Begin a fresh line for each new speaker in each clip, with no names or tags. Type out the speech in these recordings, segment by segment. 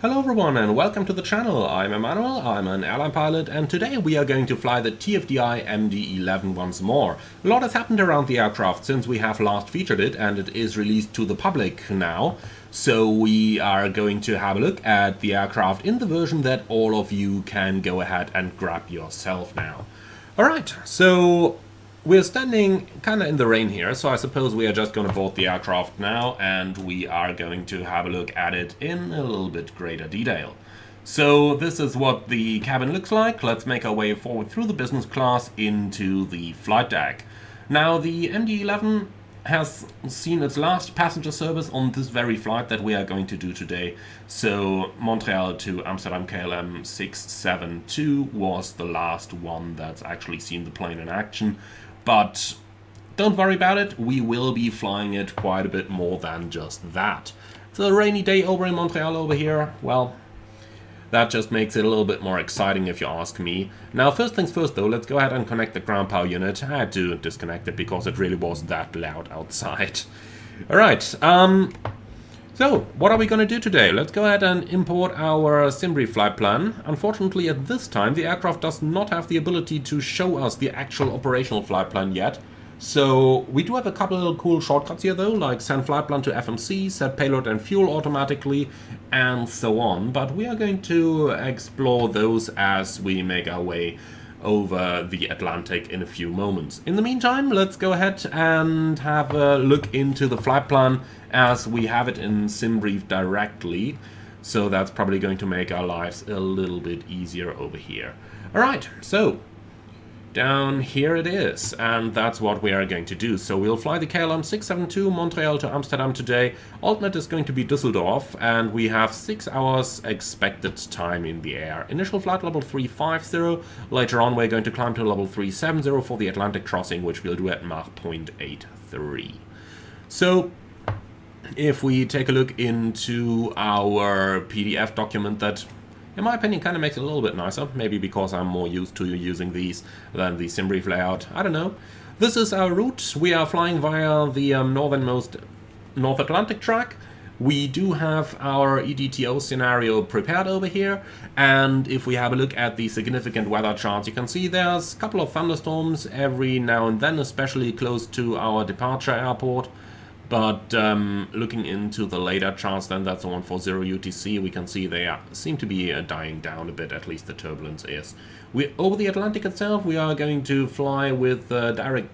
Hello everyone and welcome to the channel. I'm Emmanuel, I'm an airline pilot, and today we are going to fly the TFDI MD-11 once more. A lot has happened around the aircraft since we have last featured it, and it is released to the public now. So we are going to have a look at the aircraft in the version that all of you can go ahead and grab yourself now. Alright, so we're standing kind of in the rain here, so I suppose we are just going to board the aircraft now and we are going to have a look at it in a little bit greater detail. So this is what the cabin looks like. Let's make our way forward through the business class into the flight deck. Now the MD-11 has seen its last passenger service on this very flight that we are going to do today. So Montreal to Amsterdam KLM 672 was the last one that's actually seen the plane in action. But don't worry about it, we will be flying it quite a bit more than just that. It's a rainy day over in Montreal over here. Well, that just makes it a little bit more exciting if you ask me. Now, first things first though, let's go ahead and connect the ground power unit. I had to disconnect it because it really was that loud outside. Alright, so what are we going to do today? Let's go ahead and import our Simbrief flight plan. Unfortunately, at this time, the aircraft does not have the ability to show us the actual operational flight plan yet. So we do have a couple of cool shortcuts here though, like send flight plan to FMC, set payload and fuel automatically, and so on. But we are going to explore those as we make our way over the Atlantic in a few moments. In the meantime, let's go ahead and have a look into the flight plan as we have it in Simbrief directly. So that's probably going to make our lives a little bit easier over here. Alright, so down here it is, and that's what we are going to do. So we'll fly the KLM 672 Montreal to Amsterdam today. Alternate is going to be Düsseldorf, and we have 6 hours expected time in the air. Initial flight level 350. Later on we're going to climb to level 370 for the Atlantic crossing, which we'll do at Mach 0.83. So if we take a look into our PDF document that, in my opinion, kind of makes it a little bit nicer. Maybe because I'm more used to using these than the Simbrief layout. I don't know. This is our route. We are flying via the northernmost North Atlantic track. We do have our EDTO scenario prepared over here. And if we have a look at the significant weather charts, you can see there's a couple of thunderstorms every now and then, especially close to our departure airport. But looking into the later charts, then that's the one for 0 UTC, we can see they seem to be dying down a bit, at least the turbulence is. Over the Atlantic itself, we are going to fly with direct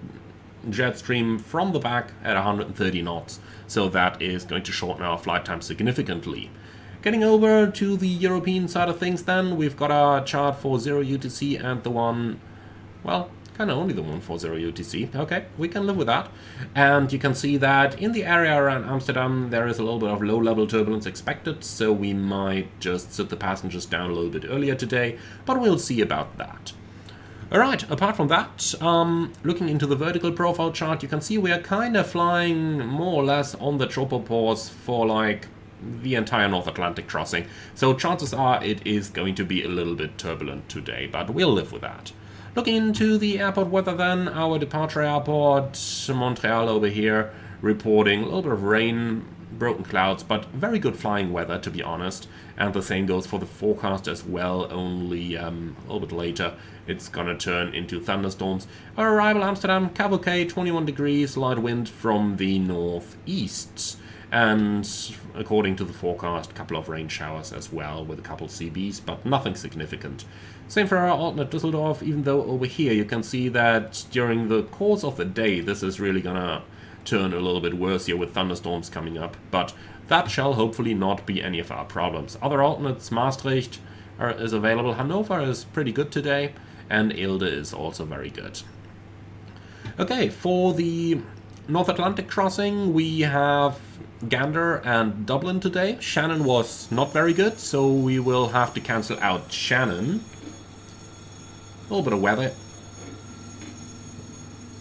jet stream from the back at 130 knots, so that is going to shorten our flight time significantly. Getting over to the European side of things then, we've got our chart for 0 UTC and the one, well, kind of only the one for 0 UTC. Okay, we can live with that. And you can see that in the area around Amsterdam there is a little bit of low-level turbulence expected, so we might just sit the passengers down a little bit earlier today, but we'll see about that. Alright, apart from that, looking into the vertical profile chart, you can see we are kind of flying more or less on the tropopause for like the entire North Atlantic crossing. So chances are it is going to be a little bit turbulent today, but we'll live with that. Looking into the airport weather then, our departure airport, Montreal over here, reporting a little bit of rain, broken clouds, but very good flying weather to be honest. And the same goes for the forecast as well, only a little bit later it's gonna turn into thunderstorms. Our arrival Amsterdam, cavalcade 21 degrees, light wind from the northeast. And according to the forecast, a couple of rain showers as well with a couple CBs, but nothing significant. Same for our alternate Düsseldorf, even though over here you can see that during the course of the day this is really gonna turn a little bit worse here with thunderstorms coming up, but that shall hopefully not be any of our problems. Other alternates, Maastricht is available, Hanover is pretty good today, and Eelde is also very good. Okay, for the North Atlantic crossing we have Gander and Dublin today. Shannon was not very good, so we will have to cancel out Shannon. A little bit of weather.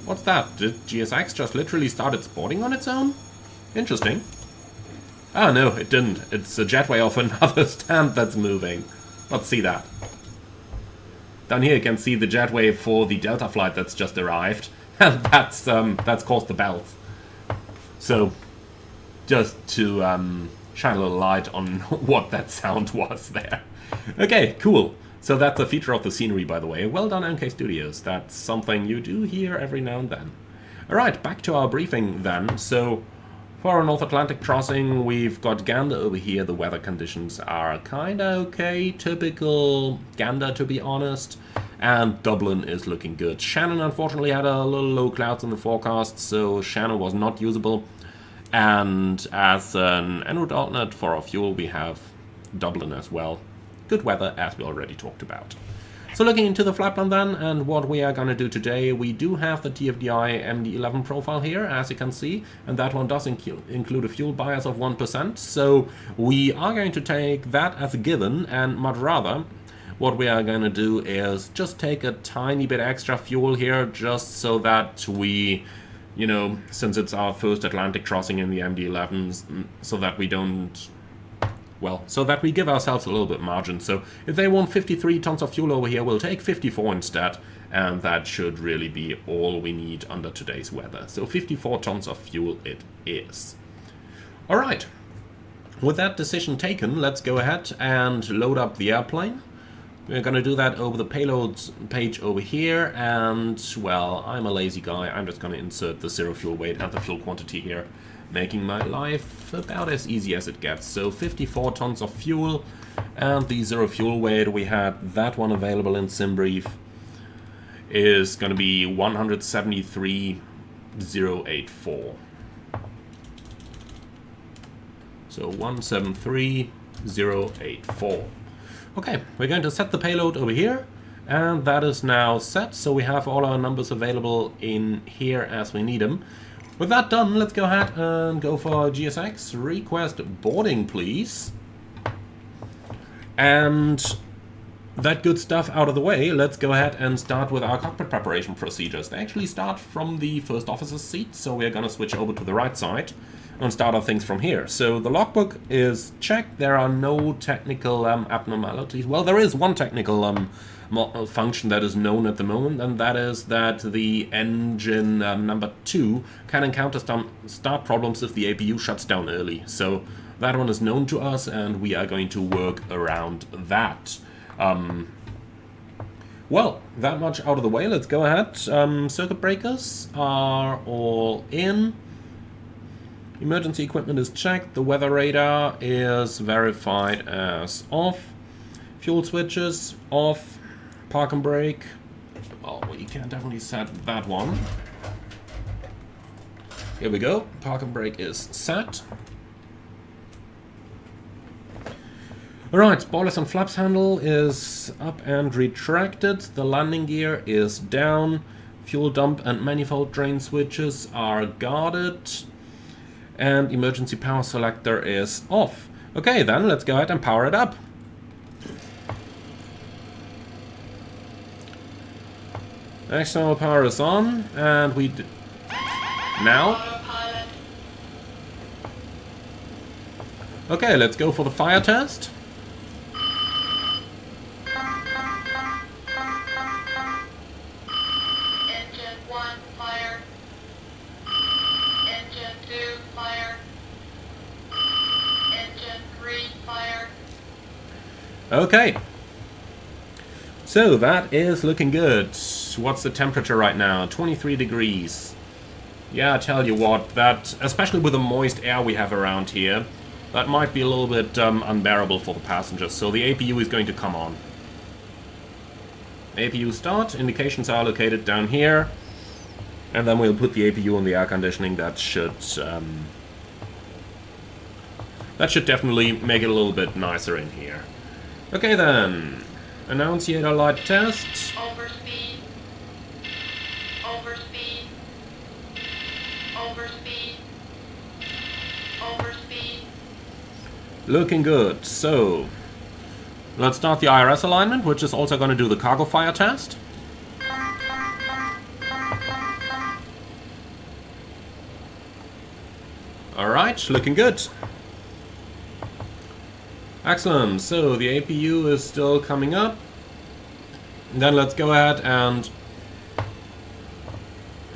What's that? Did GSX just literally started sporting on its own? Interesting. Oh no, it didn't. It's a jetway off another stand that's moving. Let's see that. Down here you can see the jetway for the Delta flight that's just arrived. And that's caused the belt. So just to shine a little light on what that sound was there. Okay, cool. So that's a feature of the scenery, by the way. Well done, MK Studios. That's something you do hear every now and then. Alright, back to our briefing then. So, for our North Atlantic crossing, we've got Gander over here. The weather conditions are kinda okay. Typical Gander, to be honest. And Dublin is looking good. Shannon, unfortunately, had a little low clouds in the forecast, so Shannon was not usable. And as an en route alternate for our fuel, we have Dublin as well. Good weather, as we already talked about. So looking into the flight plan then, and what we are going to do today, we do have the TFDI MD-11 profile here, as you can see, and that one does include a fuel bias of 1%, so we are going to take that as a given, and much rather, what we are going to do is just take a tiny bit extra fuel here, just so that we, you know, since it's our first Atlantic crossing in the MD-11s, so that we don't... well, so that we give ourselves a little bit margin. So if they want 53 tons of fuel over here, we'll take 54 instead, and that should really be all we need under today's weather. So 54 tons of fuel it is. Alright, with that decision taken, let's go ahead and load up the airplane. We're going to do that over the payloads page over here, and, well, I'm a lazy guy. I'm just going to insert the zero fuel weight and the fuel quantity here, making my life about as easy as it gets. So 54 tons of fuel, and the zero fuel weight, we had that one available in SimBrief, is going to be 173,084. So 173,084. Okay, we're going to set the payload over here, and that is now set, so we have all our numbers available in here as we need them. With that done, let's go ahead and go for GSX. Request boarding, please. And that good stuff out of the way, let's go ahead and start with our cockpit preparation procedures. They actually start from the first officer's seat, so we're going to switch over to the right side and start our things from here. So the logbook is checked. There are no technical abnormalities. Well, there is one technical function that is known at the moment, and that is that the engine number 2 can encounter start problems if the APU shuts down early. So that one is known to us, and we are going to work around that. Well, that much out of the way, let's go ahead. Circuit breakers are all in. Emergency equipment is checked. The weather radar is verified as off. Fuel switches off. Park and brake. Oh, we can definitely set that one. Here we go. Park and brake is set. Alright, spoilers and flaps handle is up and retracted. The landing gear is down. Fuel dump and manifold drain switches are guarded. And emergency power selector is off. Okay, then let's go ahead and power it up. External power is on, and we now. Okay, let's go for the fire test.
Engine 1 fire. Engine 2 fire. Engine 3 fire.
Okay. So that is looking good. What's the temperature right now? 23 degrees. Yeah, I tell you what, that, especially with the moist air we have around here, that might be a little bit unbearable for the passengers. So the APU is going to come on. APU start, indications are located down here. And then we'll put the APU on the air conditioning. That should definitely make it a little bit nicer in here. Okay then. Annunciator light test.
Overspeed. Overspeed. Overspeed. Overspeed.
Looking good. So, let's start the IRS alignment, which is also going to do the cargo fire test. Alright, looking good. Excellent, so the APU is still coming up. Then let's go ahead and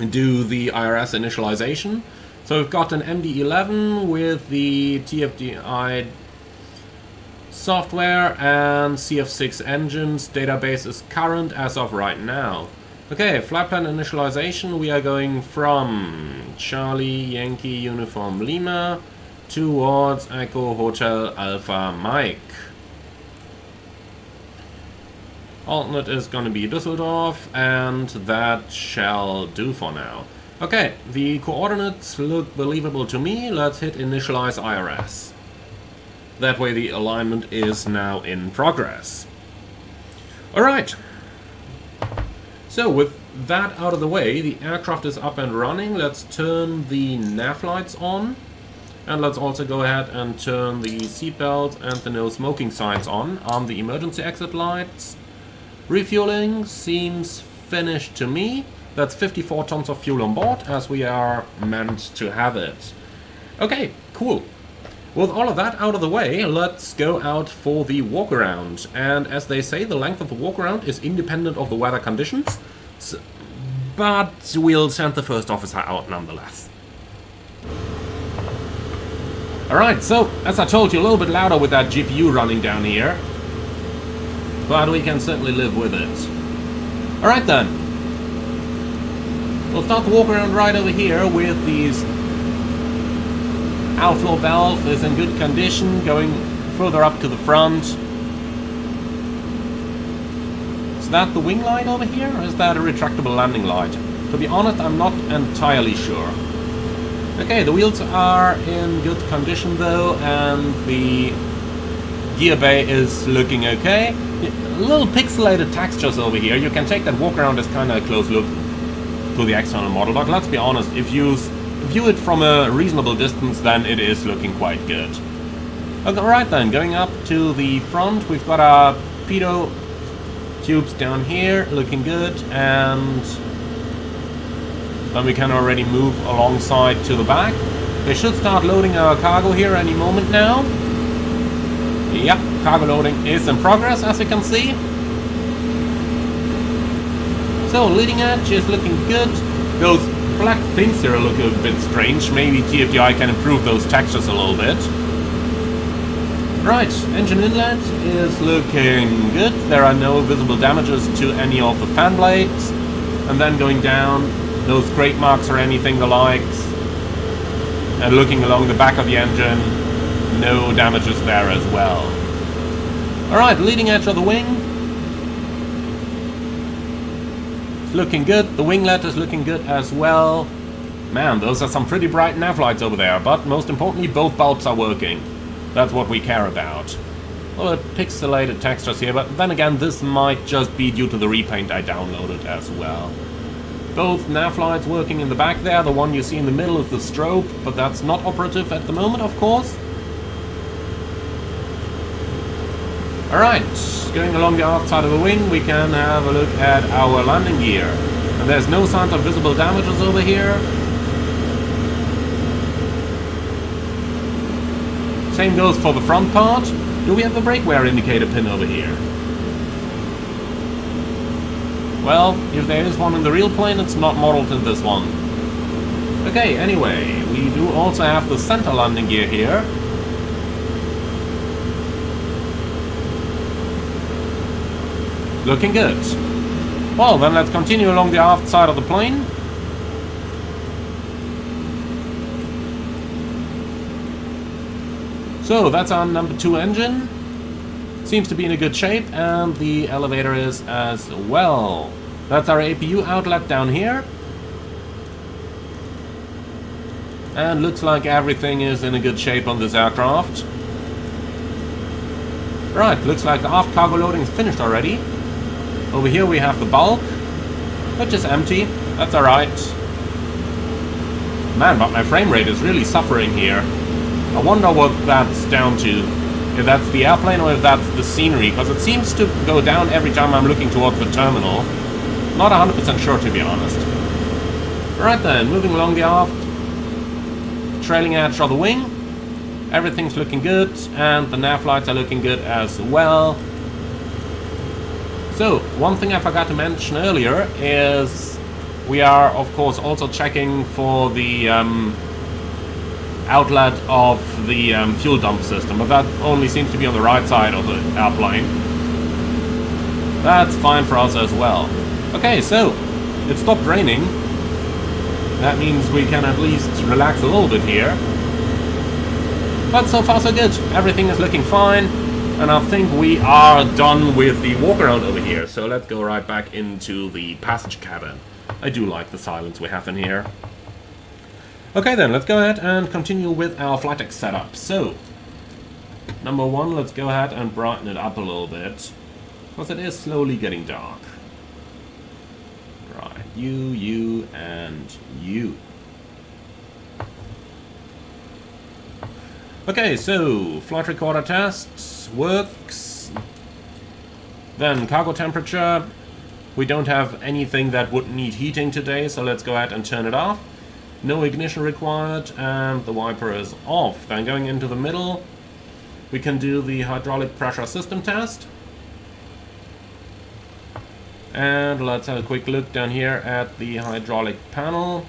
do the IRS initialization. So we've got an MD-11 with the TFDI software and CF6 engines. Database is current as of right now. Okay, flight plan initialization. We are going from Charlie Yankee Uniform Lima towards Echo Hotel Alpha Mike. Alternate is going to be Düsseldorf, and that shall do for now. Okay, the coordinates look believable to me. Let's hit initialize IRS. That way the alignment is now in progress. Alright. So with that out of the way, the aircraft is up and running. Let's turn the nav lights on. And let's also go ahead and turn the seatbelt and the no smoking signs on the emergency exit lights. Refueling seems finished to me. That's 54 tons of fuel on board, as we are meant to have it. Okay, cool. With all of that out of the way, let's go out for the walk around. And as they say, the length of the walk around is independent of the weather conditions. But we'll send the first officer out nonetheless. Alright, so as I told you, a little bit louder with that GPU running down here. But we can certainly live with it. Alright then. We'll start the walk around right over here with these outflow valve is in good condition, going further up to the front. Is that the wing light over here, or is that a retractable landing light? To be honest, I'm not entirely sure. Okay, the wheels are in good condition though, and the gear bay is looking okay. Little pixelated textures over here. You can take that walk around as kind of a close look to the external model, but let's be honest, if you view it from a reasonable distance, then it is looking quite good. Okay, alright then, going up to the front, we've got our pitot tubes down here, looking good, and then we can already move alongside to the back. They should start loading our cargo here any moment now. Yep, cargo loading is in progress, as you can see. So, leading edge is looking good. Those black things here look a bit strange. Maybe TFDI can improve those textures a little bit. Right, engine inlet is looking good. There are no visible damages to any of the fan blades. And then going down, no scrape marks or anything the likes. And looking along the back of the engine, no damages there as well. Alright, leading edge of the wing. Looking good. The winglet is looking good as well. Man, those are some pretty bright nav lights over there, but most importantly, both bulbs are working. That's what we care about. Well, pixelated textures here, but then again, this might just be due to the repaint I downloaded as well. Both nav lights working in the back there. The one you see in the middle is the strobe, but that's not operative at the moment, of course. Alright, going along the outside of the wing, we can have a look at our landing gear. And there's no signs of visible damages over here. Same goes for the front part. Do we have a brake wear indicator pin over here? Well, if there is one in the real plane, it's not modeled in this one. Okay, anyway, we do also have the center landing gear here. Looking good. Well, then let's continue along the aft side of the plane. So, that's our number 2 engine. Seems to be in a good shape, and the elevator is as well. That's our APU outlet down here. And looks like everything is in a good shape on this aircraft. Right, looks like the aft cargo loading is finished already. Over here we have the bulk, which is empty. That's alright. Man, but my frame rate is really suffering here. I wonder what that's down to. If that's the airplane or if that's the scenery, because it seems to go down every time I'm looking towards the terminal. Not 100% sure, to be honest. Right then, moving along the aft, trailing edge of the wing. Everything's looking good, and the nav lights are looking good as well. So, one thing I forgot to mention earlier is we are, of course, also checking for the outlet of the fuel dump system, but that only seems to be on the right side of the airplane. That's fine for us as well. Okay, so it stopped raining. That means we can at least relax a little bit here. But so far so good. Everything is looking fine. And I think we are done with the walk around over here. So let's go right back into the passenger cabin. I do like the silence we have in here. Okay then, let's go ahead and continue with our flight deck setup. So, number one, let's go ahead and brighten it up a little bit. Because it is slowly getting dark. Right, you, and you. Okay, so flight recorder tests works. Then cargo temperature. We don't have anything that would need heating today, so let's go ahead and turn it off. No ignition required, and the wiper is off. Then going into the middle, we can do the hydraulic pressure system test. And let's have a quick look down here at the hydraulic panel.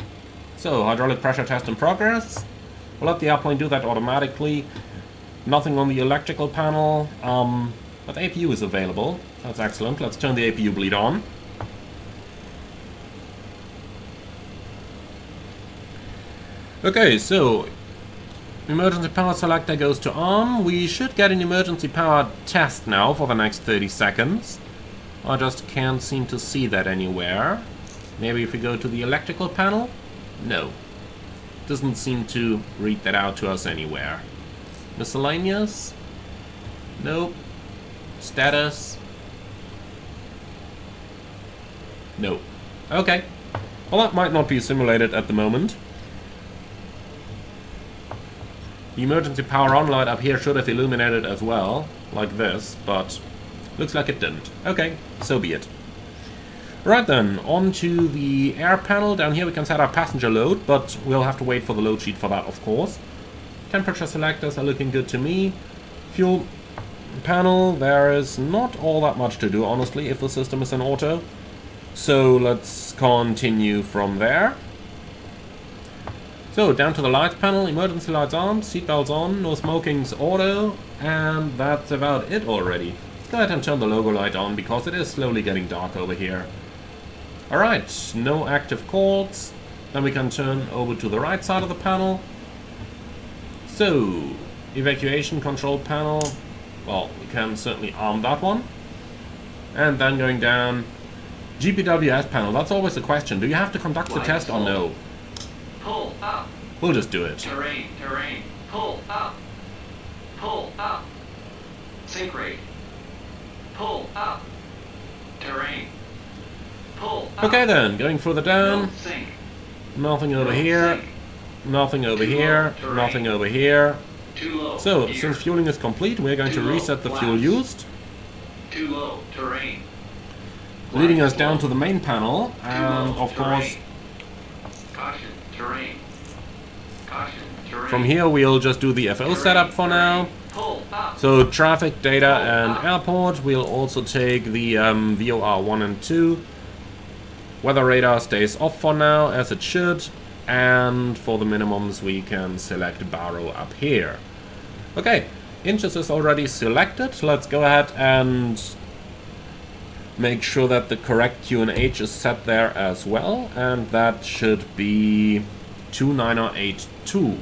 So, hydraulic pressure test in progress. We'll let the airplane do that automatically. Nothing on the electrical panel, but the APU is available. That's excellent. Let's turn the APU bleed on. Okay, so emergency power selector goes to on. We should get an emergency power test now for the next 30 seconds. I just can't seem to see that anywhere. Maybe if we go to the electrical panel? No. Doesn't seem to read that out to us anywhere. Miscellaneous? Nope. Status? No. Okay. Well, that might not be simulated at the moment. The emergency power on light up here should have illuminated as well, like this, but looks like it didn't. Okay, so be it. Right then, on to the air panel. Down here we can set our passenger load, but we'll have to wait for the load sheet for that, of course. Temperature selectors are looking good to me. Fuel panel, there is not all that much to do, honestly, if the system is in auto. So let's continue from there. So, down to the lights panel, emergency lights on, seatbelts on, no smoking's auto, and that's about it already. Let's go ahead and turn the logo light on, because it is slowly getting dark over here. Alright, no active calls. Then we can turn over to the right side of the panel. So, evacuation control panel, well, we can certainly arm that one. And then going down, GPWS panel, that's always the question. Do you have to conduct the test or no?
Pull up.
We'll just do it.
Terrain. Pull up. Pull up. Sink rate. Pull up. Terrain. Pull up.
Okay then, going further down.
No sink.
Nothing over
No
here.
sink.
Nothing over
Too
here.
low,
Nothing over here.
Too low.
So,
Gear.
since fueling is complete, we're going to
Too low,
reset the fuel
flaps.
used.
Too low. Terrain.
Leading us
Flaps
down
low.
to the main panel. And,
Too low,
of course,
terrain. Caution. Terrain. Caution. Terrain.
from here we'll just do the FO setup for now.
Pull up.
So, traffic, data, and airport. We'll also take the VOR 1 and 2. Weather radar stays off for now, as it should. And for the minimums, we can select Barrow up here. Okay, inches is already selected. Let's go ahead and make sure that the correct QNH is set there as well. And that should be 29082.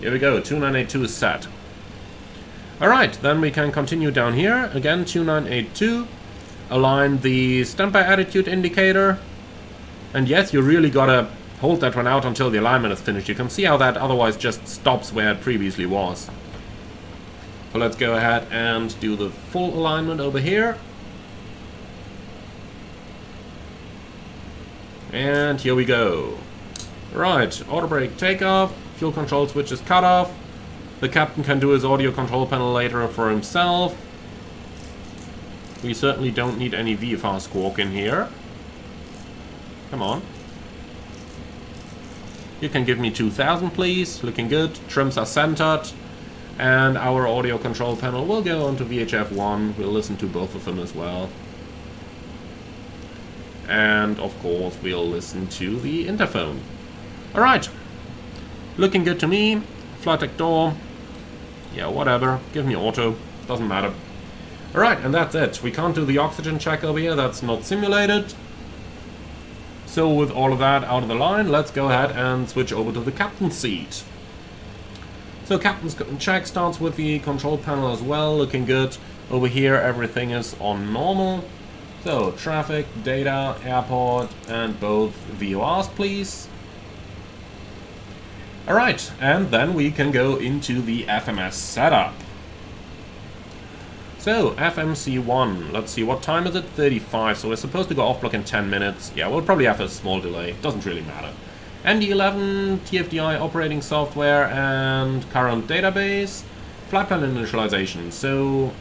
Here we go, 2982 is set. Alright, then we can continue down here. Again, 2982. Align the standby attitude indicator. And yes, you really gotta hold that one out until the alignment is finished. You can see how that otherwise just stops where it previously was. So let's go ahead and do the full alignment over here. And here we go. Right, auto brake takeoff. Fuel control switch is cut off. The captain can do his audio control panel later for himself. We certainly don't need any VFR squawk in here. Come on. You can give me 2000, please. Looking good. Trims are centered. And our audio control panel will go onto VHF 1. We'll listen to both of them as well. And of course we'll listen to the interphone. Alright, looking good to me. Flight deck door, yeah, whatever, give me auto, doesn't matter. Alright, and that's it. We can't do the oxygen check over here, that's not simulated. So with all of that out of the line, let's go ahead and switch over to the captain's seat. So captain's check starts with the control panel as well, looking good. Over here everything is on normal. So traffic, data, airport, and both VORs please. Alright, and then we can go into the FMS setup. So, FMC1, let's see, what time is it? 35, so we're supposed to go off block in 10 minutes. Yeah, we'll probably have a small delay, doesn't really matter. MD-11, TFDI operating software, and current database. Flight plan initialization, so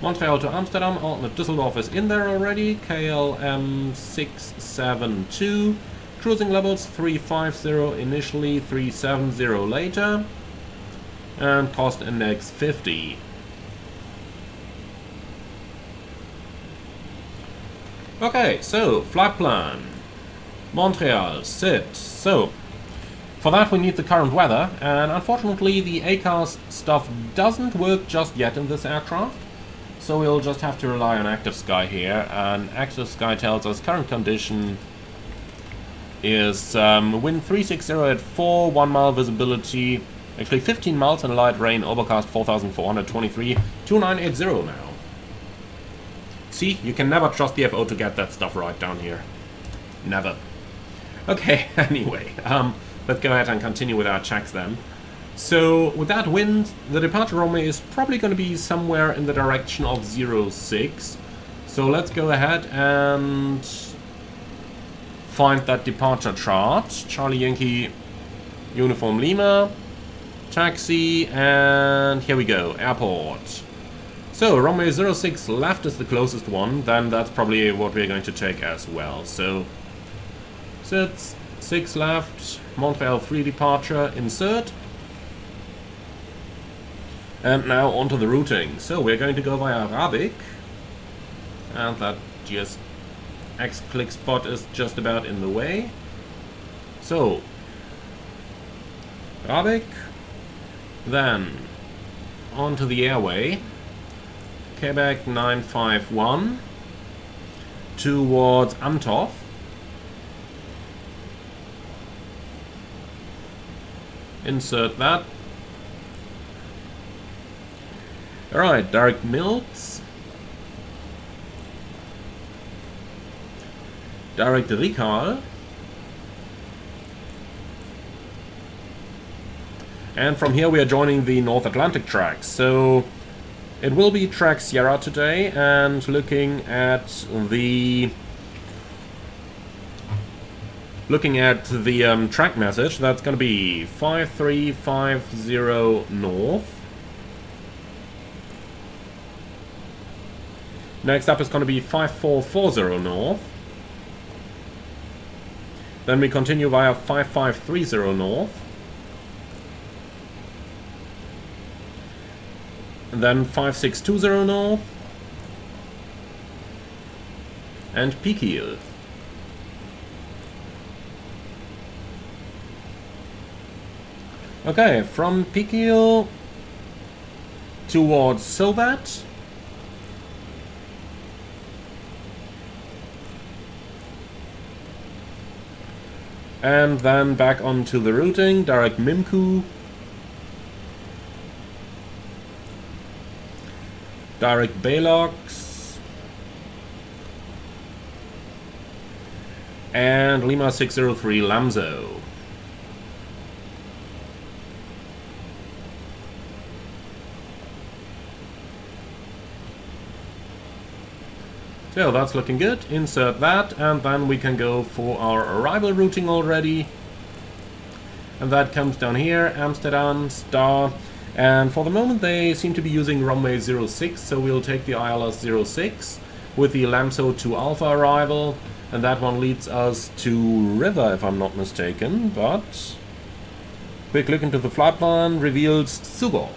Montreal to Amsterdam, alternate Düsseldorf is in there already, KLM 672. Cruising levels 350 initially, 370 later. And cost index 50. Okay, so flight plan. Montreal, sit. So, for that we need the current weather, and unfortunately the ACARS stuff doesn't work just yet in this aircraft. So we'll just have to rely on Active Sky here, and Active Sky tells us current condition is wind 360 at 4, 1 mile visibility, actually 15 miles and light rain, overcast 4,423, 2980 now. See, you can never trust the FO to get that stuff right down here. Never. Okay, anyway, let's go ahead and continue with our checks then. So, with that wind, the departure runway is probably going to be somewhere in the direction of 06. So let's go ahead and find that departure chart. Charlie Yankee, Uniform Lima, taxi, and here we go, airport. So, runway 06 left is the closest one, then that's probably what we're going to take as well. So, sits, 6 left, Montreal 3 departure, insert. And now onto the routing. So, we're going to go via Rabik. And that GS X-click spot is just about in the way. So, Rabik, then onto the airway. Quebec 951 towards Antov. Insert that. Alright, direct Milks. Direct Ricard. And from here we are joining the North Atlantic tracks. So it will be track Sierra today, and looking at the track message, that's going to be 5350 north. Next up is going to be 5440 north. Then we continue via 5530 north. And then 5620 north. And Pekiel. Okay, from Pekiel towards Silvat. And then back onto the routing, direct Mimku. Direct Balox. And Lima 603 Lamzo. So that's looking good, insert that, and then we can go for our arrival routing already. And that comes down here, Amsterdam, Star, and for the moment they seem to be using runway 06, so we'll take the ILS 06 with the Lamso to Alpha arrival, and that one leads us to River if I'm not mistaken, but quick look into the flight plan reveals Sugol.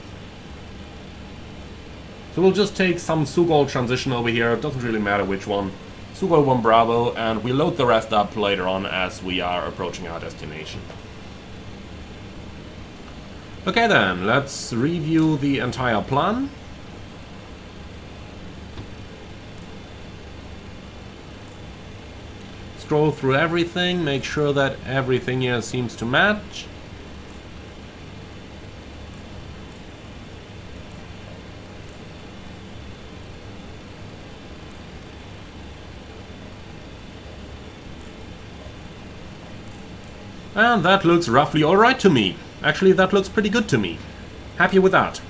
So we'll just take some Sugol transition over here, it doesn't really matter which one. Sugar 1 Bravo, and we load the rest up later on as we are approaching our destination. Okay then, let's review the entire plan. Scroll through everything, make sure that everything here seems to match. And that looks roughly alright to me. Actually, that looks pretty good to me. Happy with that.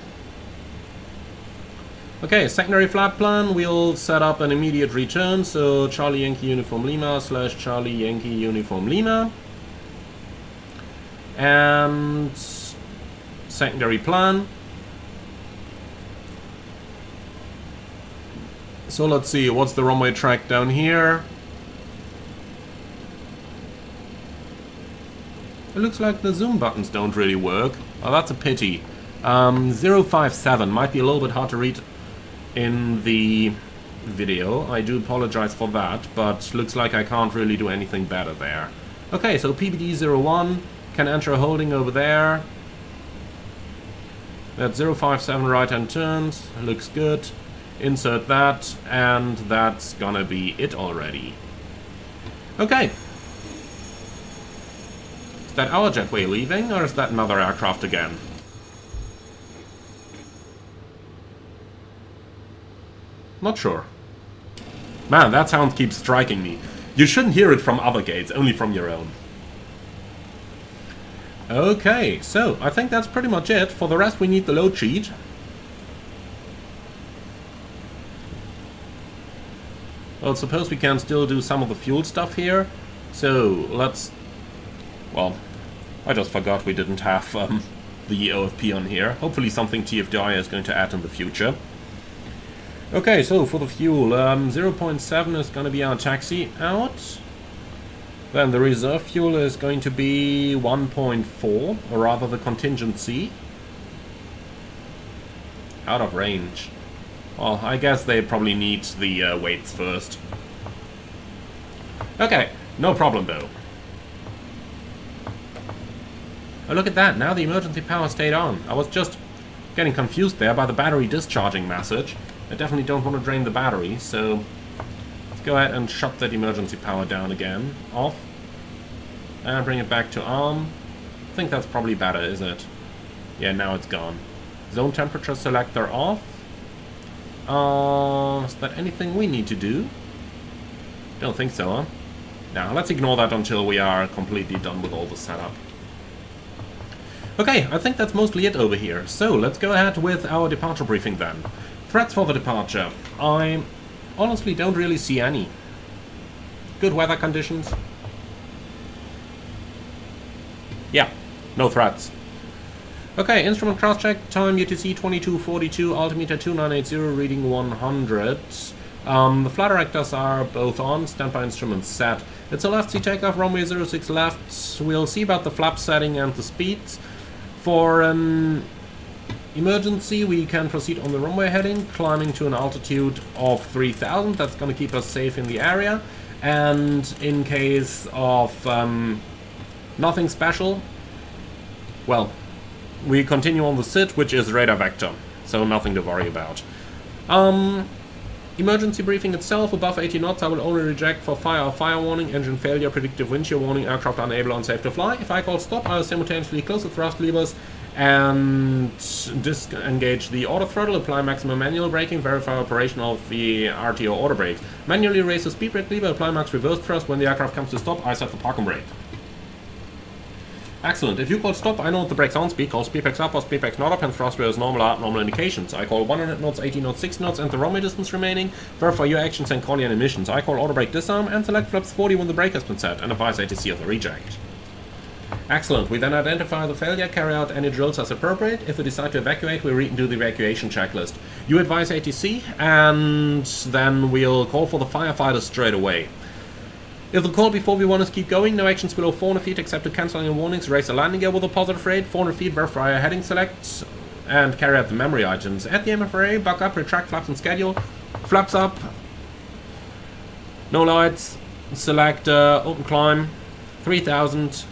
Okay, secondary flap plan, we'll set up an immediate return, so Charlie Yankee Uniform Lima / Charlie Yankee Uniform Lima. And secondary plan. So let's see, what's the runway track down here? It looks like the zoom buttons don't really work. Oh, that's a pity. 057 might be a little bit hard to read in the video. I do apologize for that, but looks like I can't really do anything better there. Okay, so PBD01 can enter a holding over there. That 057 right-hand turns, looks good. Insert that, and that's gonna be it already. Okay. Is that our jetway leaving, or is that another aircraft again? Not sure. Man, that sound keeps striking me. You shouldn't hear it from other gates, only from your own. Okay, so I think that's pretty much it. For the rest we need the load sheet. Well, suppose we can still do some of the fuel stuff here. So, let's... Well, I just forgot we didn't have the OFP on here. Hopefully something TFDI is going to add in the future. Okay, so for the fuel, 0.7 is going to be our taxi out. Then the reserve fuel is going to be 1.4, or rather the contingency. Out of range. Well, I guess they probably need the weights first. Okay, no problem though. Oh, look at that, now the emergency power stayed on. I was just getting confused there by the battery discharging message. I definitely don't want to drain the battery, so let's go ahead and shut that emergency power down again. Off. And bring it back to on. I think that's probably better, is it? Yeah, now it's gone. Zone temperature selector off. Is that anything we need to do? Don't think so, huh? Now, let's ignore that until we are completely done with all the setup. Okay, I think that's mostly it over here. So, let's go ahead with our departure briefing then. Threats for the departure. I honestly don't really see any. Good weather conditions. Yeah, no threats. Okay, instrument cross-check, time UTC 2242, altimeter 2980, reading 100. The flight directors are both on, standby instruments set. It's a left sea takeoff, runway 06 left. We'll see about the flap setting and the speeds. For an emergency, we can proceed on the runway heading, climbing to an altitude of 3000. That's going to keep us safe in the area. And in case of nothing special, well, we continue on the SID, which is radar vector, so nothing to worry about. Emergency briefing itself, above 80 knots, I will only reject for fire or fire warning, engine failure, predictive wind shear warning, aircraft unable or unsafe to fly. If I call stop, I will simultaneously close the thrust levers and disengage the auto throttle, apply maximum manual braking, verify operation of the RTO auto brakes. Manually raise the speed brake lever, apply max reverse thrust. When the aircraft comes to stop, I set the parking brake. Excellent. If you call stop, I know the brake's on speed, call speed brakes up or speed brakes not up, and thrust is normal out, normal indications. I call 100 knots, 80 knots, 60 knots, and the runway distance remaining. Verify your actions and call in emissions. I call auto brake disarm and select flaps 40 when the brake has been set, and advise ATC of the reject. Excellent. We then identify the failure, carry out any drills as appropriate. If we decide to evacuate, we redo the evacuation checklist. You advise ATC, and then we'll call for the firefighters straight away. If the call before we want to keep going, no actions below 400 feet except to cancelling and warnings, raise the landing gear with a positive rate, 400 feet, verify our heading select, and carry out the memory items. At the MFRA, buck up, retract flaps and schedule, flaps up, No lights. Select open climb. 3000.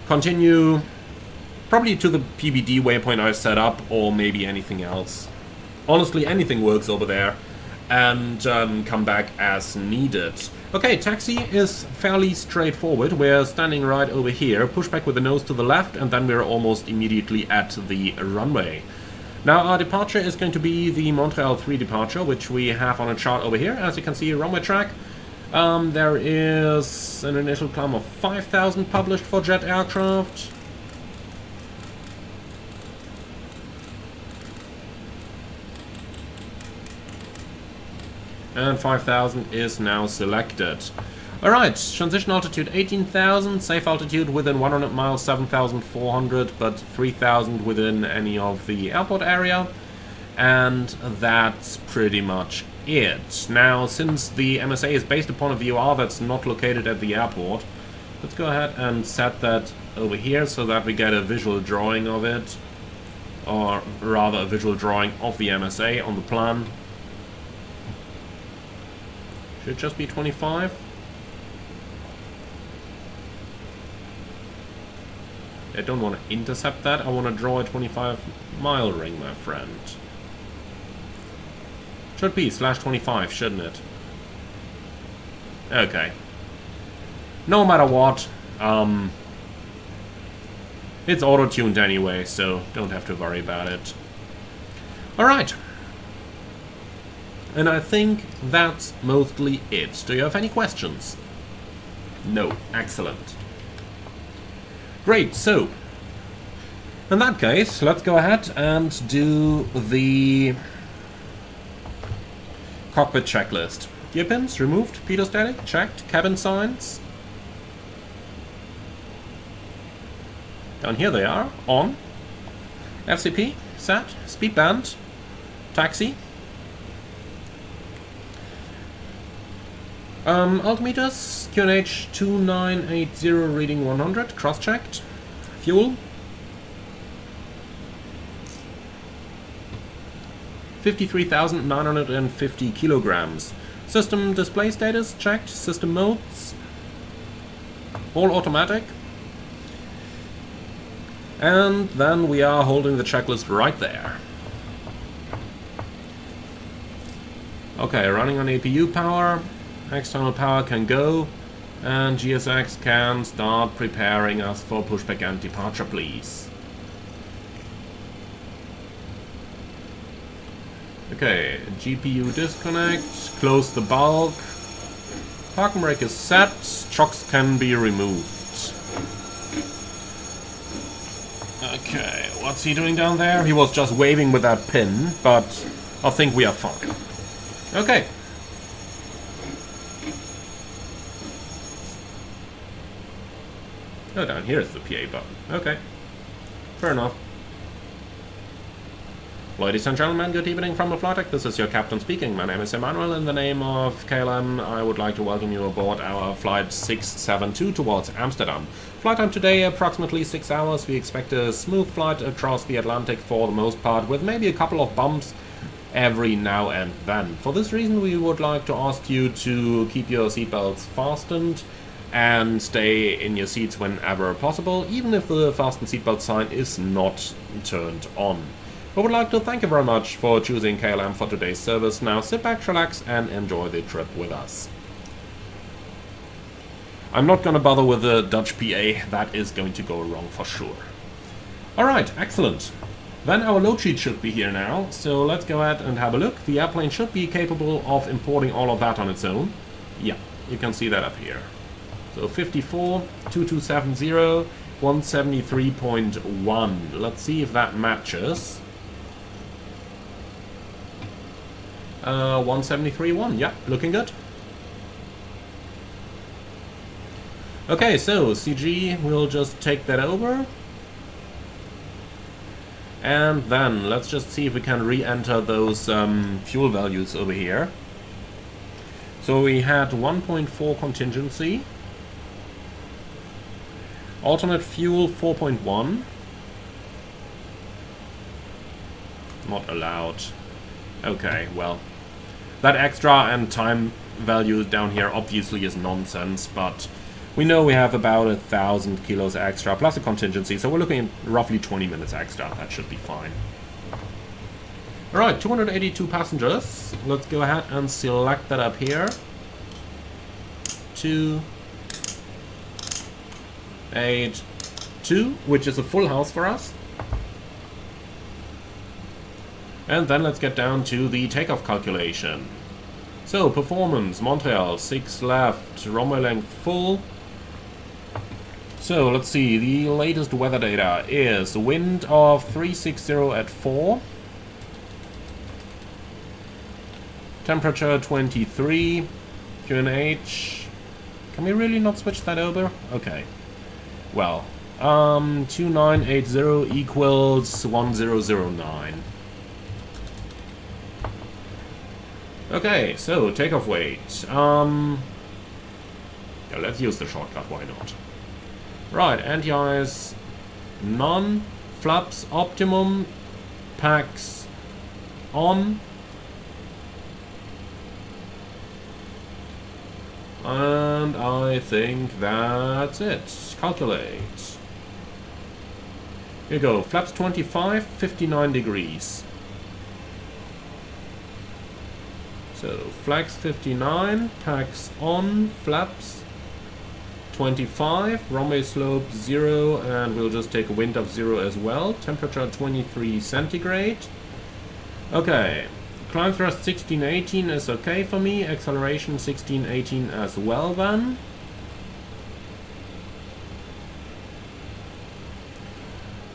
Continue. Probably to the PBD waypoint I set up, or maybe anything else. Honestly, anything works over there. And come back as needed. Okay, taxi is fairly straightforward. We're standing right over here, pushback with the nose to the left, and then we're almost immediately at the runway. Now our departure is going to be the Montreal 3 departure, which we have on a chart over here. As you can see, runway track. There is an initial climb of 5,000 published for jet aircraft. And 5,000 is now selected. Alright, transition altitude 18,000, safe altitude within 100 miles 7,400, but 3,000 within any of the airport area. And that's pretty much it. Now, since the MSA is based upon a VOR that's not located at the airport, let's go ahead and set that over here so that we get a visual drawing of it. Or rather, a visual drawing of the MSA on the plan. Should just be 25. I don't want to intercept that. I want to draw a 25-mile ring, my friend. Should be /25, shouldn't it? Okay. No matter what, it's auto-tuned anyway, so don't have to worry about it. Alright. And I think that's mostly it. Do you have any questions? No. Excellent. Great, so in that case, let's go ahead and do the cockpit checklist. Gear pins removed, pitot-static checked, cabin signs. Down here they are, on. FCP, set, speed band, taxi. Altimeters, QNH 2980 reading 100, cross-checked. Fuel. 53,950 kilograms. System display status checked, system modes. All automatic. And then we are holding the checklist right there. Okay, running on APU power. External power can go, and GSX can start preparing us for pushback and departure, please. Okay, GPU disconnect, close the bulk. Parking brake is set, chocks can be removed. Okay, what's he doing down there? He was just waving with that pin, but I think we are fine. Okay. Oh, down here is the PA button. Okay. Fair enough. Ladies and gentlemen, good evening from the flight deck. This is your captain speaking. My name is Emmanuel. In the name of KLM, I would like to welcome you aboard our flight 672 towards Amsterdam. Flight time today, approximately 6 hours. We expect a smooth flight across the Atlantic for the most part, with maybe a couple of bumps every now and then. For this reason, we would like to ask you to keep your seatbelts fastened and stay in your seats whenever possible, even if the fasten seatbelt sign is not turned on. We would like to thank you very much for choosing KLM for today's service. Now sit back, relax, and enjoy the trip with us. I'm not gonna bother with the Dutch PA, that is going to go wrong for sure. Alright, excellent. Then our load sheet should be here now, so let's go ahead and have a look. The airplane should be capable of importing all of that on its own. Yeah, you can see that up here. So 54, 2270, 173.1. Let's see if that matches. 173.1, yeah, looking good. Okay, so CG will just take that over. And then let's just see if we can re-enter those fuel values over here. So we had 1.4 contingency. Alternate fuel 4.1. Not allowed. Okay, well. That extra and time value down here obviously is nonsense, but we know we have about 1,000 kilos extra plus a contingency, so we're looking at roughly 20 minutes extra. That should be fine. Alright, 282 passengers. Let's go ahead and select that up here. 2, 8, 2, which is a full house for us. And then let's get down to the takeoff calculation. So, performance, Montreal, 6 left, runway length full. So, let's see, the latest weather data is wind of 360 at 4. Temperature 23, QNH. Can we really not switch that over? Okay. Well, 2980 equals 1009. Okay, so takeoff weight. Yeah, let's use the shortcut, why not? Right, anti-ice, none, flaps optimum, packs on. And I think that's it. Calculate. Here you go, flaps 25, 59 degrees. So, flags 59, packs on, flaps 25, runway slope 0, and we'll just take a wind of 0 as well. Temperature 23 centigrade. Okay, climb thrust 1618 is okay for me, acceleration 1618 as well then.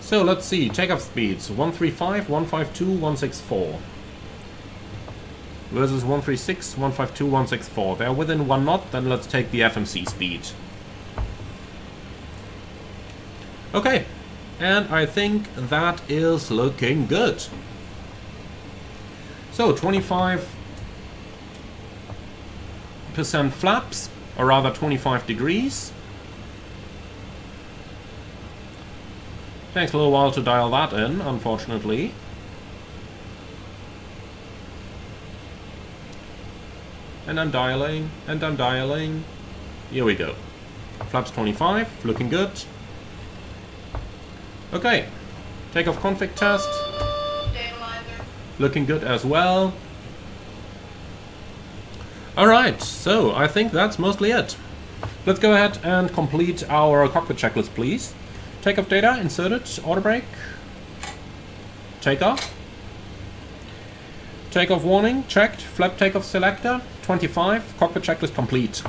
So, let's see, takeoff speeds 135, 152, 164. Versus 136, 152, 164. They're within 1 knot, then let's take the FMC speed. Okay, and I think that is looking good. So, 25% flaps, or rather 25 degrees. Takes a little while to dial that in, unfortunately. And I'm dialing, and I'm dialing. Here we go. Flaps 25, looking good. Okay, takeoff config test.
Stabilizer.
Looking good as well. Alright, so I think that's mostly it. Let's go ahead and complete our cockpit checklist, please. Takeoff data, inserted, auto brake. Takeoff. Takeoff warning, checked. Flap takeoff selector, 25. Cockpit checklist complete.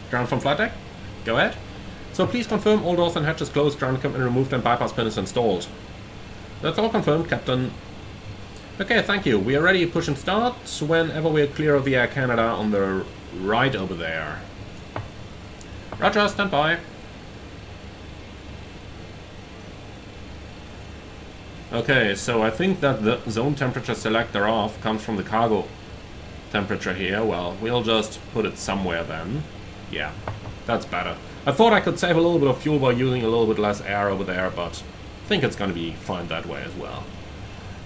Ground from flight deck. Go ahead. So please confirm all doors and hatches closed, ground equipment removed, and bypass pin is installed. That's all confirmed, Captain. Okay, thank you. We are ready to push and start whenever we are clear of the Air Canada on the right over there. Roger, stand by. Okay, so I think that the zone temperature selector off comes from the cargo temperature here. Well, we'll just put it somewhere then. Yeah, that's better. I thought I could save a little bit of fuel by using a little bit less air over there, but I think it's going to be fine that way as well.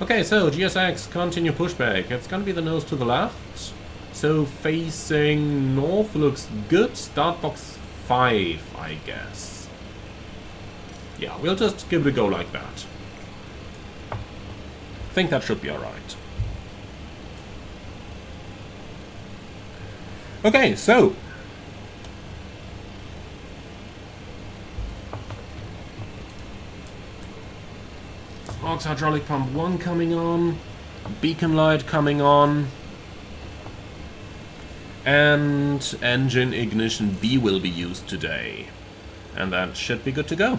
Okay, so GSX, continue pushback. It's going to be the nose to the left. So facing north looks good. Start box 5, I guess. Yeah, we'll just give it a go like that. I think that should be alright. Okay, so aux hydraulic pump 1 coming on, beacon light coming on, and engine ignition B will be used today. And that should be good to go.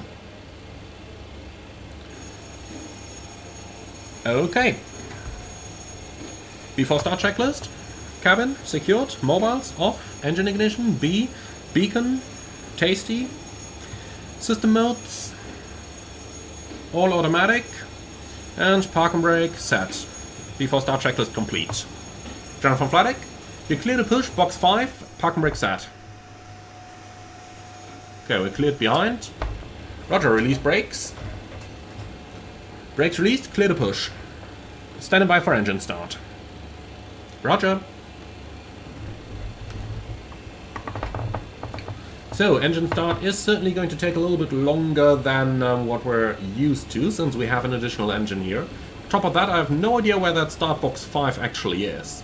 Okay. Before start checklist. Cabin secured, mobiles off, engine ignition B, beacon, tasty, system modes, all automatic, and park and brake set. Before start checklist complete. General from flight deck. You clear to push, box 5, park and brake set. Okay, we're cleared behind. Roger, release brakes. Brakes released, clear to push. Standing by for engine start. Roger. So, engine start is certainly going to take a little bit longer than what we're used to, since we have an additional engine here. On top of that, I have no idea where that start box 5 actually is.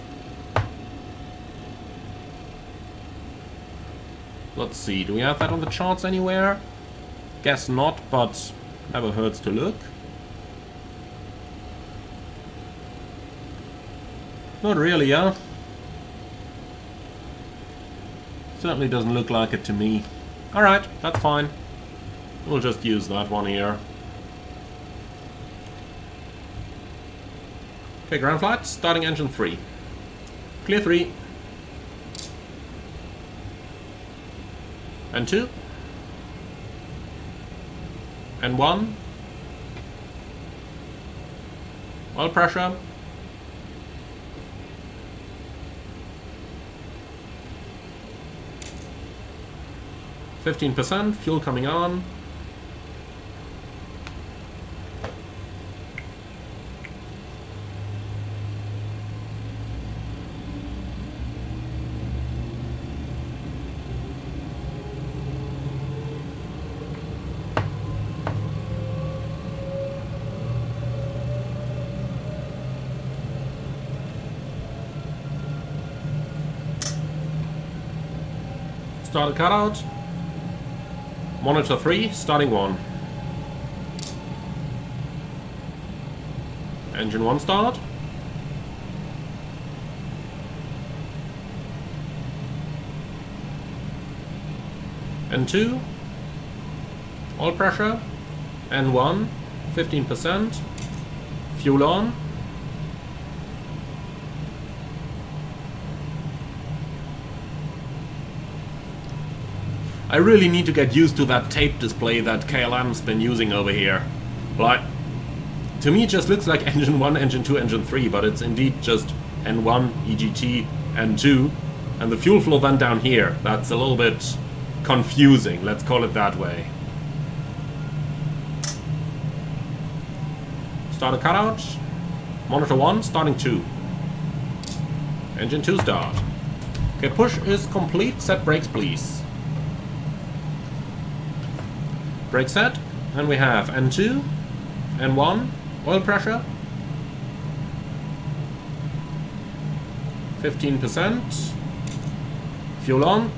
Let's see, do we have that on the charts anywhere? Guess not, but never hurts to look. Not really, yeah? Certainly doesn't look like it to me. Alright, that's fine. We'll just use that one here. Okay, ground flight, starting engine 3. Clear 3. And 2. And 1. Oil pressure. %, fuel coming on. Start a cutout. Monitor 3, starting 1. Engine 1 start. And 2. Oil pressure. And 1. 15%. Fuel on. I really need to get used to that tape display that KLM's been using over here. Like, to me it just looks like engine 1, engine 2, engine 3, but it's indeed just N1, EGT, N2, and the fuel flow then down here. That's a little bit confusing, let's call it that way. Start a cutout. Monitor 1, starting 2. Engine 2 start. Okay, push is complete, set brakes please. Brake set, and we have N2, N1, oil pressure, 15%, fuel on,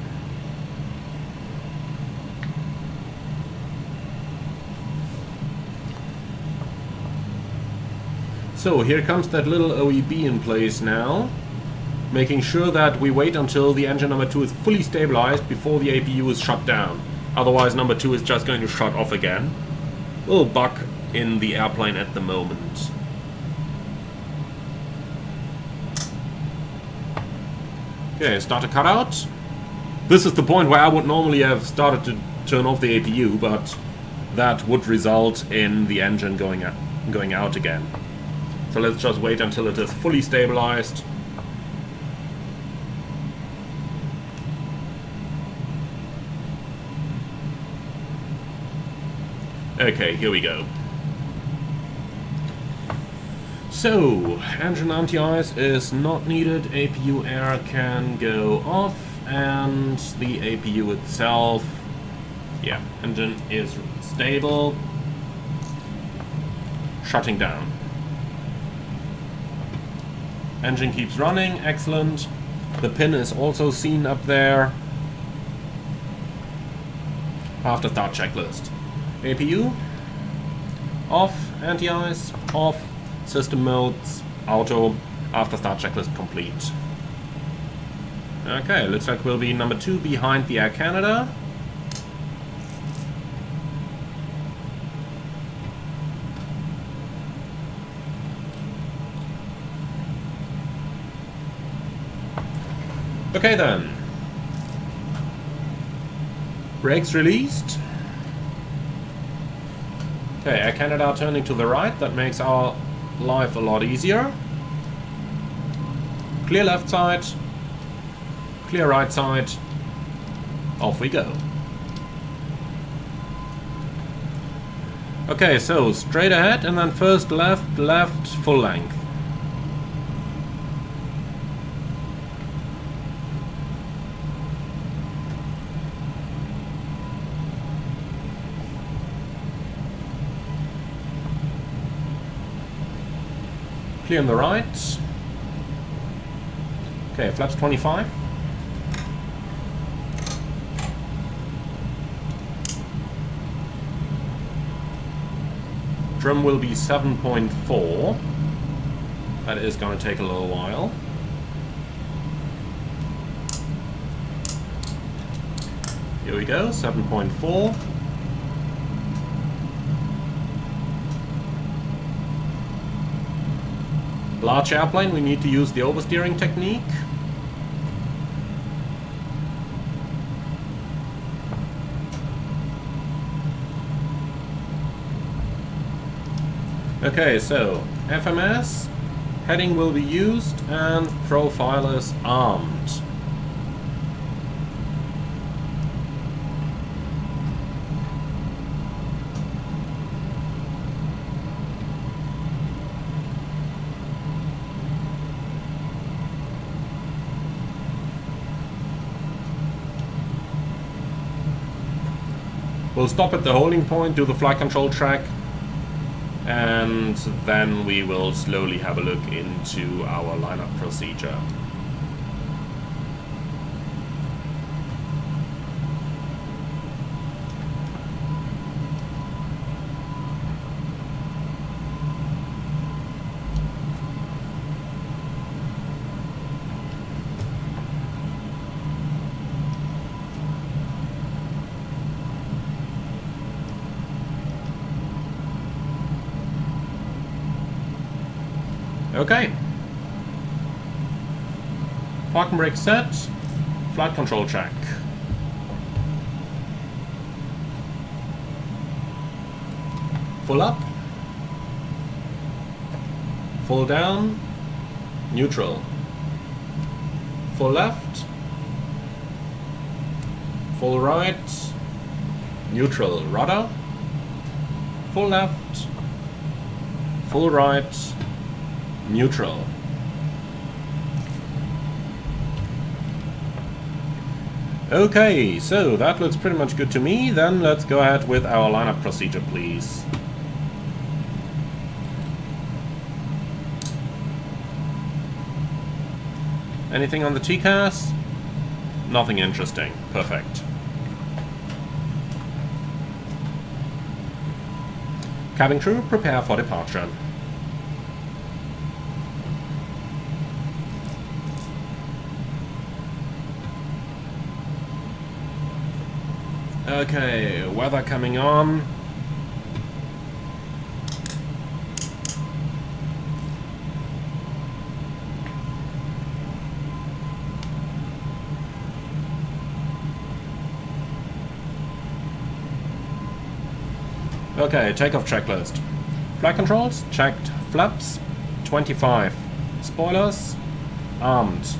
so here comes that little OEB in place now, making sure that we wait until the engine number 2 is fully stabilized before the APU is shut down. Otherwise, number 2 is just going to shut off again. Little bug in the airplane at the moment. Okay, start a cutout. This is the point where I would normally have started to turn off the APU, but that would result in the engine going out again. So let's just wait until it is fully stabilized. Okay, here we go. So, engine anti-ice is not needed, APU air can go off, and the APU itself, yeah, engine is stable, shutting down. Engine keeps running, excellent. The pin is also seen up there. After start checklist. APU, off, anti-ice, off, system modes, auto, after start checklist complete. Okay, looks like we'll be number 2 behind the Air Canada. Okay then. Brakes released. Okay, Air Canada turning to the right, that makes our life a lot easier. Clear left side, clear right side, off we go. Okay, so straight ahead and then first left, left, full length. Clear on the right. Okay, flaps 25. Trim will be 7.4. That is going to take a little while. Here we go, 7.4. Large airplane, we need to use the oversteering technique. Okay, so FMS, heading will be used, and profilers armed. We'll stop at the holding point, do the flight control track, and then we will slowly have a look into our lineup procedure. Okay. Parking brake set. Flight control check. Full up. Full down. Neutral. Full left. Full right. Neutral. Rudder. Full left. Full right. Neutral. Okay, so that looks pretty much good to me. Then let's go ahead with our lineup procedure, please. Anything on the TCAS? Nothing interesting. Perfect. Cabin crew, prepare for departure. Okay, weather coming on. Okay, takeoff checklist. Flight controls, checked. Flaps, 25. Spoilers, armed.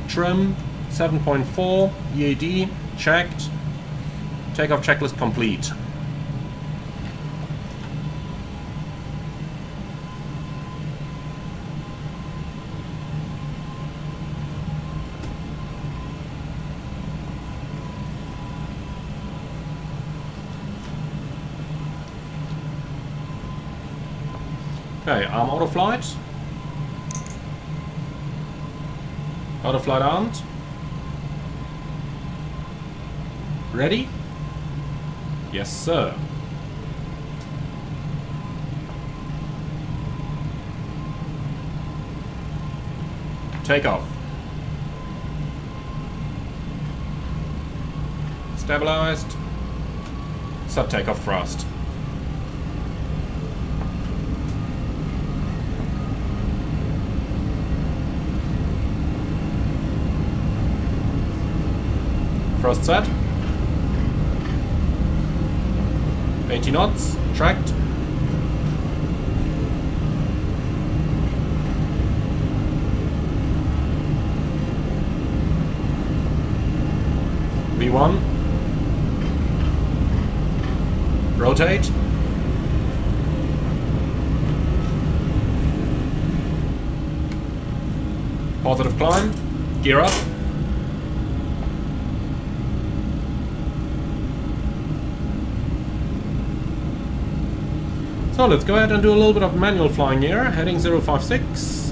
Trim, 7.4. EAD, checked. Takeoff checklist complete. Okay, arm auto flight. Auto flight armed. Ready? Yes, sir. Takeoff. Stabilized. Sub takeoff thrust. Thrust set. 80 knots, tracked. V1. Rotate. Positive climb. Gear up. So let's go ahead and do a little bit of manual flying here. Heading 056.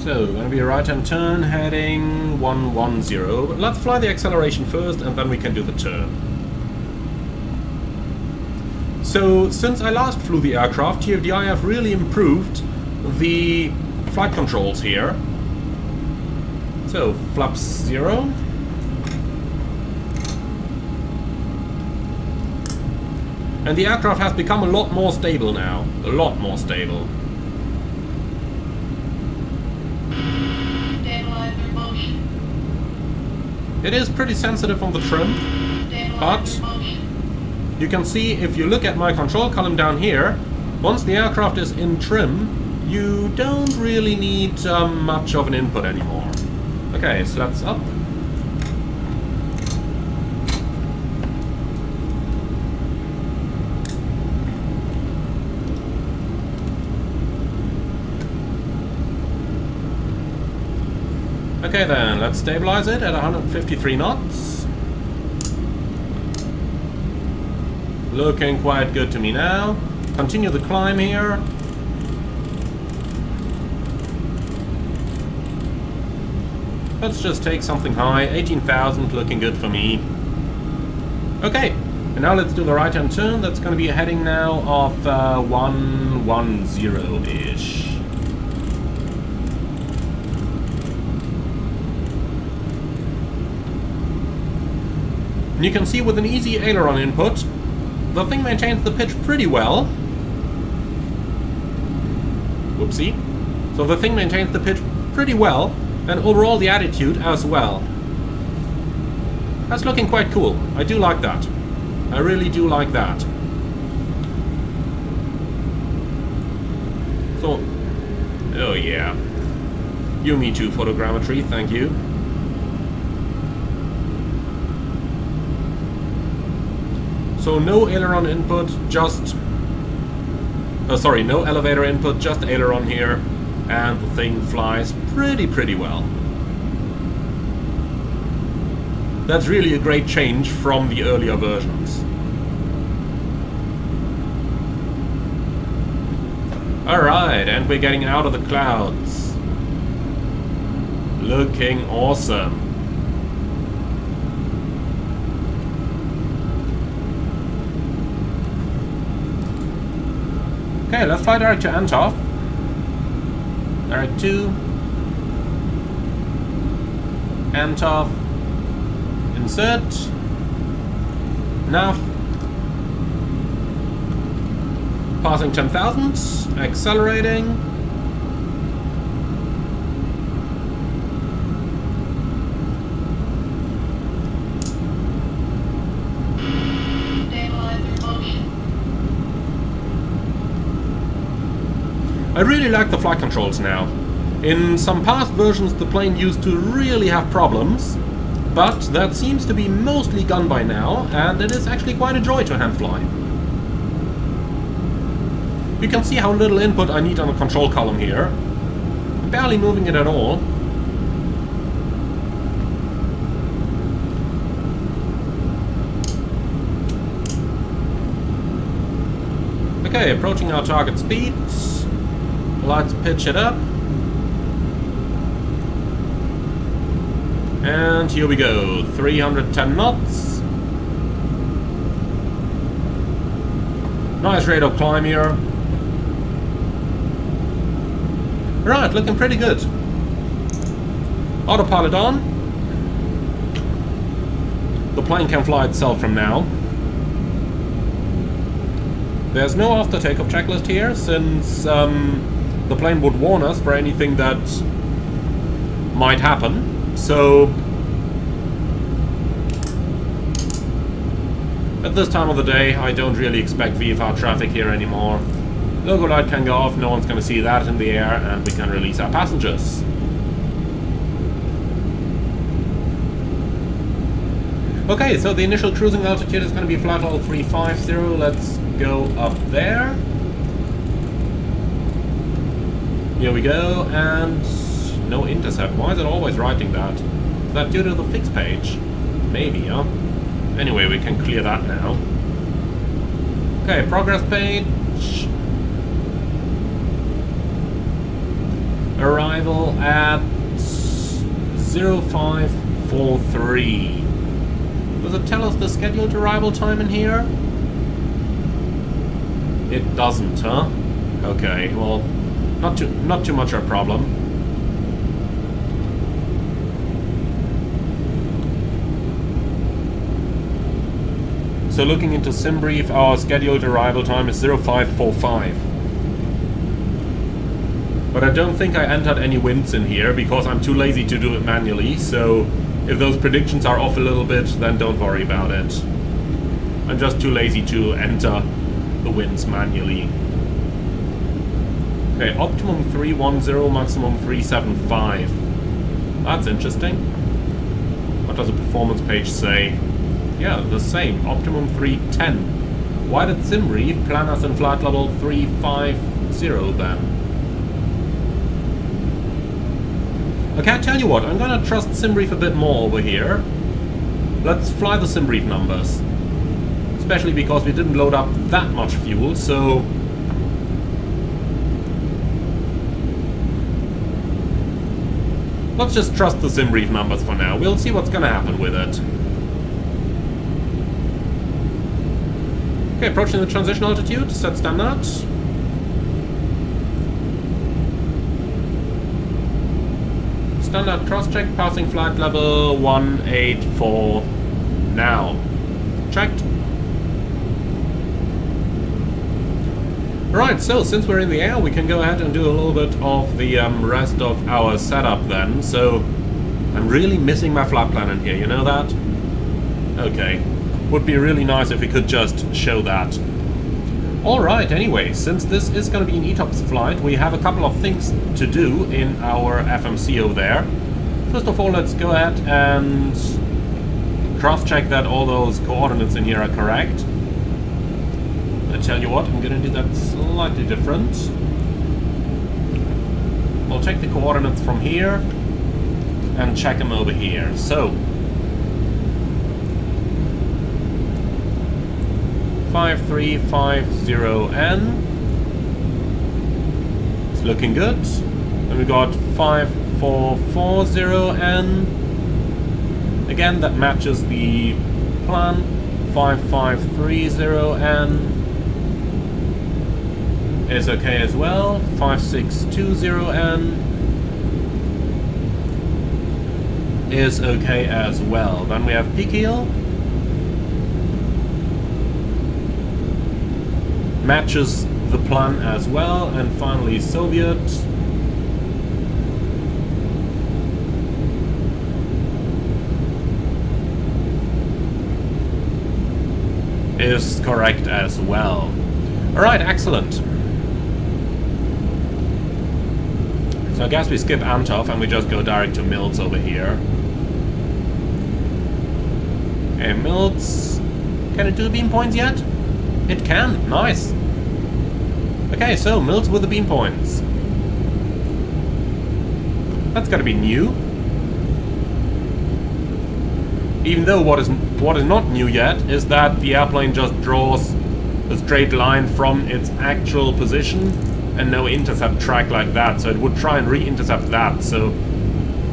So, going to be a right-hand turn, heading 110. But let's fly the acceleration first, and then we can do the turn. So, since I last flew the aircraft, TFDI have really improved the flight controls here. So, flaps 0. And the aircraft has become a lot more stable now. A lot more stable. It is pretty sensitive on the trim, but you can see if you look at my control column down here, once the aircraft is in trim, you don't really need much of an input anymore. Okay, so that's up. Okay then, let's stabilize it at 153 knots. Looking quite good to me now. Continue the climb here. Let's just take something high, 18,000, looking good for me. Okay, and now let's do the right-hand turn. That's going to be a heading now of 110-ish. And you can see with an easy aileron input, the thing maintains the pitch pretty well. Whoopsie. So the thing maintains the pitch pretty well, and overall the attitude as well. That's looking quite cool. I do like that. I really do like that. So, oh yeah. You me too, photogrammetry, thank you. So no aileron input, just... sorry, no elevator input, just aileron here. And the thing flies pretty well. That's really a great change from the earlier versions. Alright, and we're getting out of the clouds. Looking awesome. Okay, let's fly direct to Antoff. Direct to Antoff. Insert. Nav. Passing 10,000. Accelerating. I really like the flight controls now. In some past versions the plane used to really have problems, but that seems to be mostly gone by now, and it is actually quite a joy to hand fly. You can see how little input I need on the control column here. I'm barely moving it at all. Okay, approaching our target speeds. Let's pitch it up. And here we go, 310 knots. Nice rate of climb here. Right, looking pretty good. Autopilot on. The plane can fly itself from now. There's no after takeoff checklist here, since the plane would warn us for anything that might happen. So at this time of the day, I don't really expect VFR traffic here anymore. Logo light can go off, no one's going to see that in the air, and we can release our passengers. Okay, so the initial cruising altitude is going to be flight level 350. Let's go up there. Here we go, and no intercept. Why is it always writing that? Is that due to the fix page? Maybe, huh? Anyway, we can clear that now. Okay, progress page. Arrival at 0543. Does it tell us the scheduled arrival time in here? It doesn't, huh? Okay, well, not too much of a problem. So looking into SimBrief, our scheduled arrival time is 0545. But I don't think I entered any winds in here because I'm too lazy to do it manually, so if those predictions are off a little bit, then don't worry about it. I'm just too lazy to enter the winds manually. Okay, optimum 310, maximum 375. That's interesting. What does the performance page say? Yeah, the same, optimum 310. Why did SimBrief plan us in flight level 350 then? Okay, I tell you what, I'm gonna trust SimBrief a bit more over here. Let's fly the SimBrief numbers. Especially because we didn't load up that much fuel, so... let's just trust the SimBrief numbers for now. We'll see what's gonna happen with it. Okay, approaching the transition altitude, set standard. Standard cross-check, passing flight level 184 now. Checked. Right, so since we're in the air, we can go ahead and do a little bit of the rest of our setup then. So, I'm really missing my flight plan in here, you know that? Okay. Would be really nice if we could just show that. Alright, anyway, since this is going to be an ETOPS flight, we have a couple of things to do in our FMC over there. First of all, let's go ahead and cross-check that all those coordinates in here are correct. I tell you what, I'm going to do that slightly different. We'll check the coordinates from here and check them over here. So, 5350N. It's looking good. Then we got 5440N. Again, that matches the plan. 5530N is okay as well. 5620N is okay as well. Then we have Pikil. Matches the plan as well. And finally Soviet. Is correct as well. Alright, excellent. So I guess we skip Antov and we just go direct to Mills over here. Okay, Mills. Can it do beam points yet? It can, nice. Okay, so Mills with the beam points. That's gotta be new. Even though what is not new yet is that the airplane just draws a straight line from its actual position and no intercept track like that, so it would try and re-intercept that. So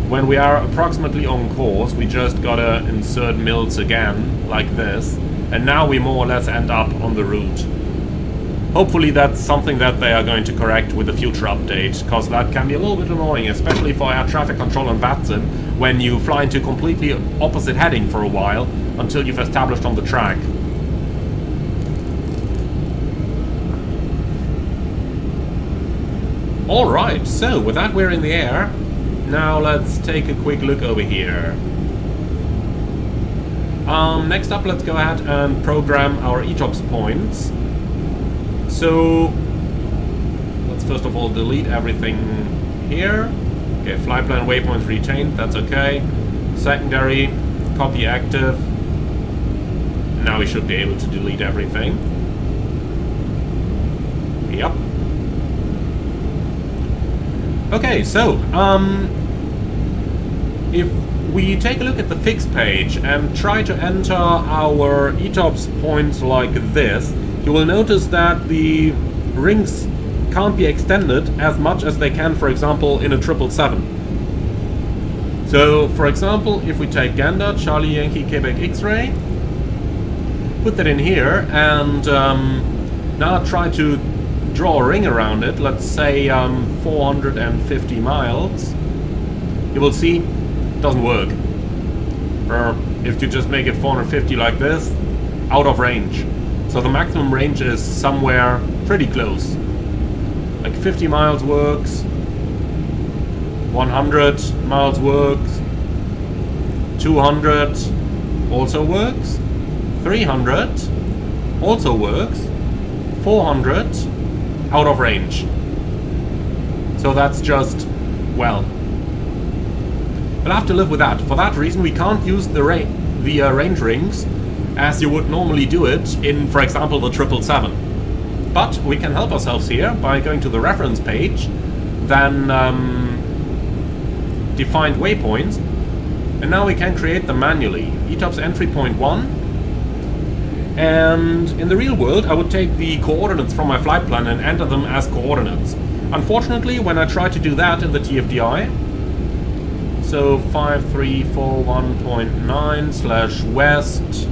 when we are approximately on course, we just gotta insert Mills again, like this, and now we more or less end up on the route. Hopefully that's something that they are going to correct with a future update, because that can be a little bit annoying, especially for air traffic control on Vatsin, when you fly into completely opposite heading for a while, until you've established on the track. Alright, so with that we're in the air. Now let's take a quick look over here. Next up, let's go ahead and program our ETOPS points. So first of all delete everything here. Okay, flight plan waypoints retained, that's okay. Secondary, copy active. Now we should be able to delete everything. Yep. Okay, so, if we take a look at the fix page and try to enter our ETOPS points like this, you will notice that the rings can't be extended as much as they can, for example, in a 777. So, for example, if we take Gander, Charlie Yankee Quebec X-Ray, put that in here, and now try to draw a ring around it, let's say 450 miles, you will see it doesn't work. Or if you just make it 450 like this, out of range. So the maximum range is somewhere pretty close. Like 50 miles works, 100 miles works, 200 also works, 300 also works, 400 out of range. So that's just, well, we'll have to live with that. For that reason, we can't use the range rings as you would normally do it in, for example, the 777. But we can help ourselves here by going to the reference page, then defined waypoints, and now we can create them manually. ETOPS entry point 1. And in the real world, I would take the coordinates from my flight plan and enter them as coordinates. Unfortunately, when I try to do that in the TFDI, so 5341.9/west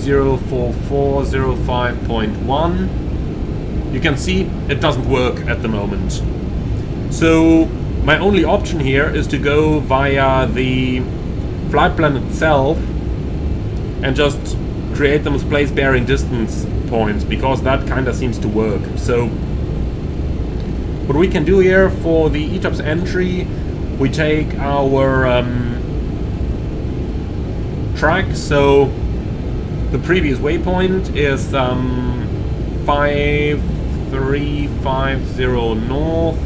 04405.1, you can see it doesn't work at the moment. So my only option here is to go via the flight plan itself and just create them as place bearing distance points, because that kind of seems to work. So what we can do here for the ETOPS entry, we take our track. So the previous waypoint is 5350 north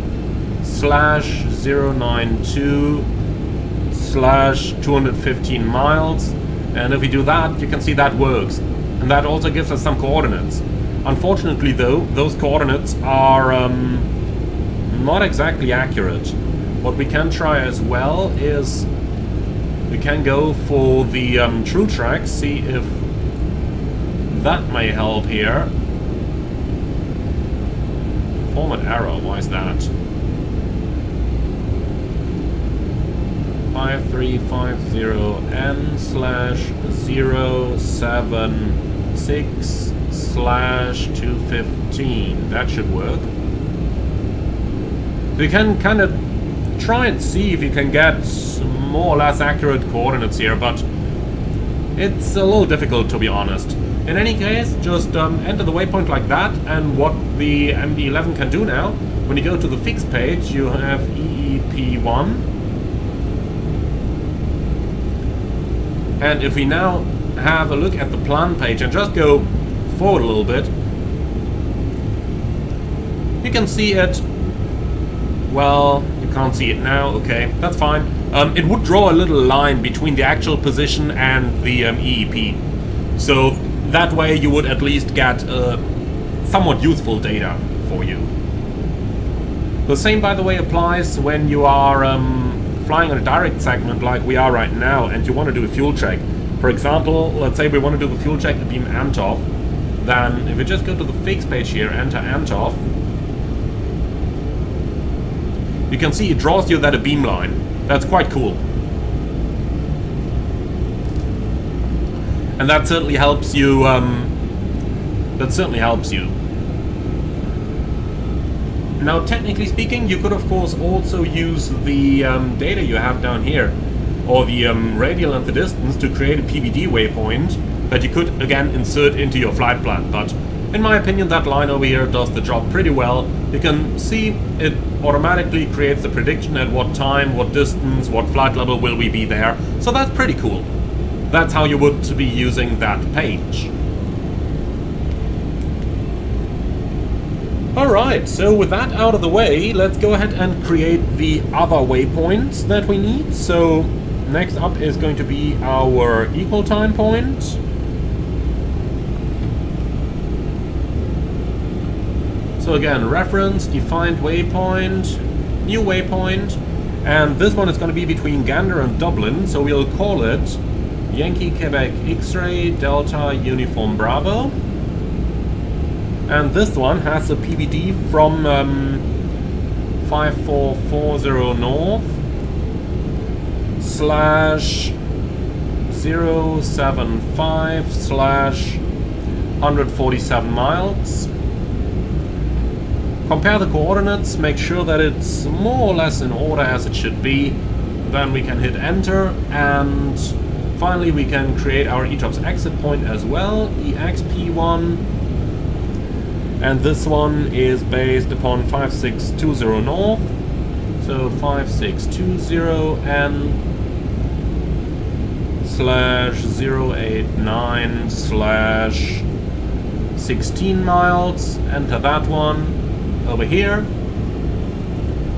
/092/215 miles. And if we do that, you can see that works. And that also gives us some coordinates. Unfortunately though, those coordinates are not exactly accurate. What we can try as well is we can go for the true track, see if that may help here. Format error, why is that? 5350N/076/215. That should work. So you can kind of try and see if you can get more or less accurate coordinates here, but it's a little difficult, to be honest. In any case, just enter the waypoint like that, and what the MD-11 can do now, when you go to the fix page, you have EEP1. And if we now have a look at the plan page and just go forward a little bit, you can see it. Well, you can't see it now, okay, that's fine. It would draw a little line between the actual position and the EEP. So that way you would at least get somewhat useful data for you. The same, by the way, applies when you are flying on a direct segment like we are right now and you want to do a fuel check. For example, let's say we want to do the fuel check at beam Antoff. Then if we just go to the fix page here, enter Antoff, you can see it draws you that a beam line. That's quite cool. And that certainly helps you. Now, technically speaking, you could of course also use the data you have down here, or the radial and the distance, to create a PBD waypoint that you could again insert into your flight plan. But in my opinion, that line over here does the job pretty well. You can see it automatically creates the prediction at what time, what distance, what flight level will we be there. So that's pretty cool. That's how you would be using that page. Alright, so with that out of the way, let's go ahead and create the other waypoints that we need. So next up is going to be our equal time point. So again, reference, defined waypoint, new waypoint, and this one is going to be between Gander and Dublin, so we'll call it Yankee Quebec X-Ray Delta Uniform Bravo. And this one has a PBD from 5440 north slash 075 slash 147 miles. Compare the coordinates, make sure that it's more or less in order as it should be. Then we can hit enter, and finally we can create our ETOPS exit point as well, EXP1. And this one is based upon 5620 north, so 5620 and slash 089 slash 16 miles. Enter that one over here.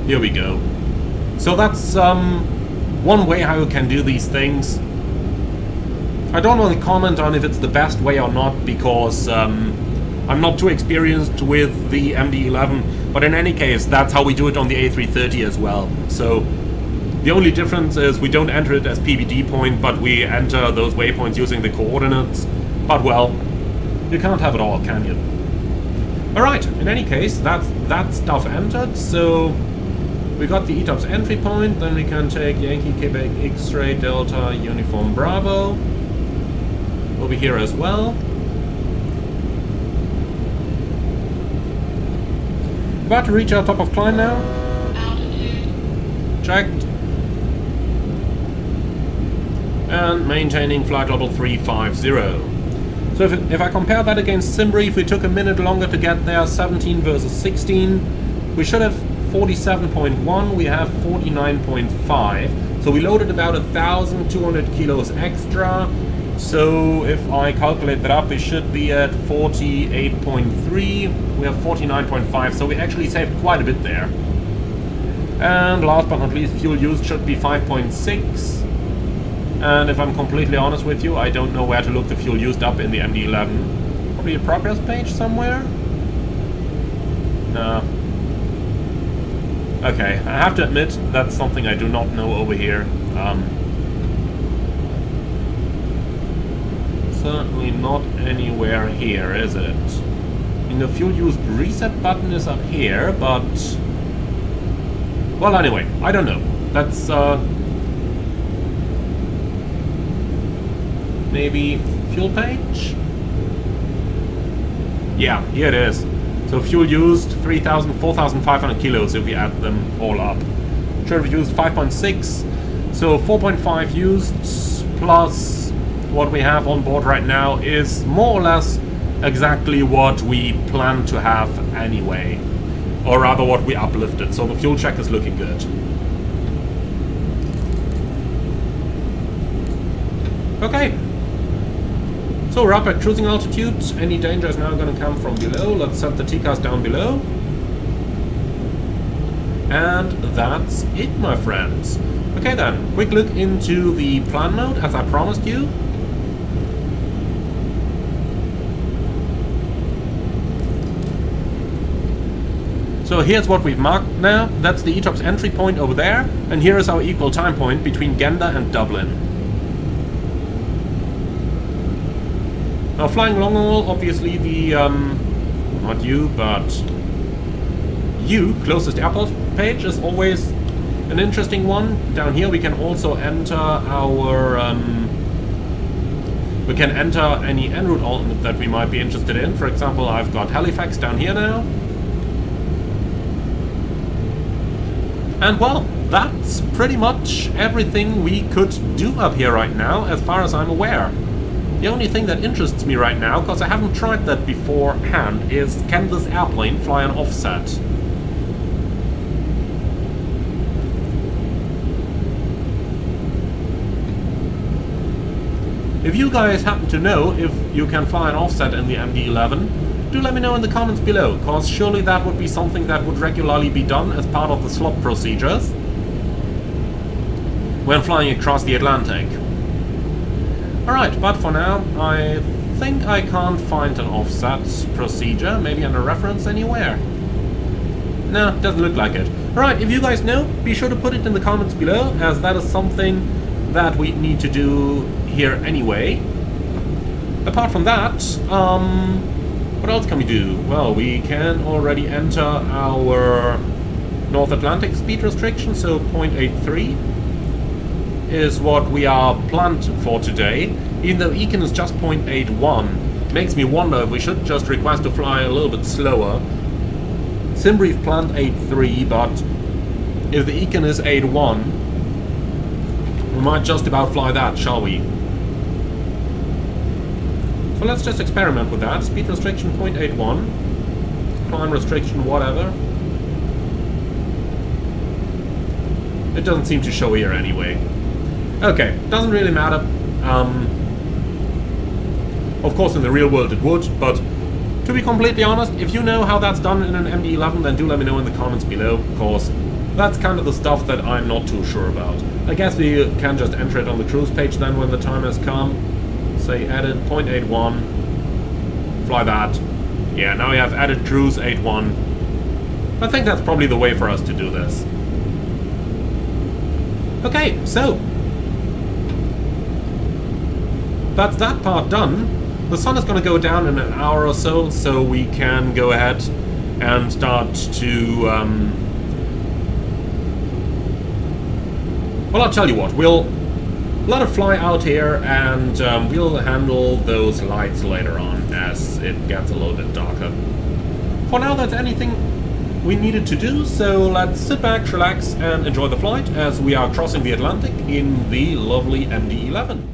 Here we go. So that's one way how you can do these things. I don't want to comment on if it's the best way or not, because I'm not too experienced with the MD-11, but in any case, that's how we do it on the A330 as well. So the only difference is we don't enter it as PBD point, but we enter those waypoints using the coordinates. But well, you can't have it all, can you? Alright, in any case, that's that stuff entered, so we got the ETOPS entry point, then we can take Yankee Quebec X-Ray Delta Uniform Bravo over here as well. About to reach our top of climb now.
Altitude.
Checked. And maintaining flight level 350. So if I compare that against SimBrief, we took a minute longer to get there, 17 versus 16. We should have 47.1, we have 49.5. So we loaded about 1,200 kilos extra. So if I calculate that up, we should be at 48.3. We have 49.5, so we actually saved quite a bit there. And last but not least, fuel used should be 5.6. And if I'm completely honest with you, I don't know where to look the fuel used up in the MD-11. Probably a progress page somewhere? No. Okay, I have to admit, that's something I do not know over here. Certainly not anywhere here, is it? I mean, the fuel used reset button is up here, but... well, anyway, I don't know. That's, maybe fuel page? Yeah, here it is. So fuel used 4,500 kilos if we add them all up. Should have used 5.6, so 4.5 used plus what we have on board right now is more or less exactly what we plan to have anyway, or rather what we uplifted, so the fuel check is looking good. Okay, so we're up at cruising altitude. Any danger is now going to come from below. Let's set the TCAS down below. And that's it, my friends. Okay then, quick look into the plan mode as I promised you. So here's what we've marked now. That's the ETOPS entry point over there, and here is our equal time point between Gander and Dublin. Now flying long haul, obviously the, not you, but you, closest airport page is always an interesting one. Down here we can also enter our, we can enter any en route alternate that we might be interested in. For example, I've got Halifax down here now. And well, that's pretty much everything we could do up here right now, as far as I'm aware. The only thing that interests me right now, because I haven't tried that beforehand, is can this airplane fly an offset? If you guys happen to know if you can fly an offset in the MD-11, do let me know in the comments below, cause surely that would be something that would regularly be done as part of the slot procedures when flying across the Atlantic. Alright, but for now, I think I can't find an offset procedure, maybe under reference anywhere. No, doesn't look like it. Alright, if you guys know, be sure to put it in the comments below, as that is something that we need to do here anyway. Apart from that, what else can we do? Well, we can already enter our North Atlantic speed restriction, so 0.83 is what we are planned for today, even though Econ is just 0.81. Makes me wonder if we should just request to fly a little bit slower. Simbrief planned 8.3, but if the Econ is 8.1, we might just about fly that, shall we? So let's just experiment with that. Speed restriction 0.81, climb restriction whatever. It doesn't seem to show here anyway. Okay, doesn't really matter. Of course in the real world it would, but to be completely honest, if you know how that's done in an MD-11, then do let me know in the comments below, because that's kind of the stuff that I'm not too sure about. I guess we can just enter it on the cruise page then when the time has come. Say edit 0.81, fly that. Yeah, now we have added cruise 8.1. I think that's probably the way for us to do this. Okay, so that's that part done. The sun is going to go down in an hour or so, so we can go ahead and start to... well, I'll tell you what, we'll let it fly out here, and we'll handle those lights later on as it gets a little bit darker. For now, that's anything we needed to do, so let's sit back, relax, and enjoy the flight as we are crossing the Atlantic in the lovely MD-11.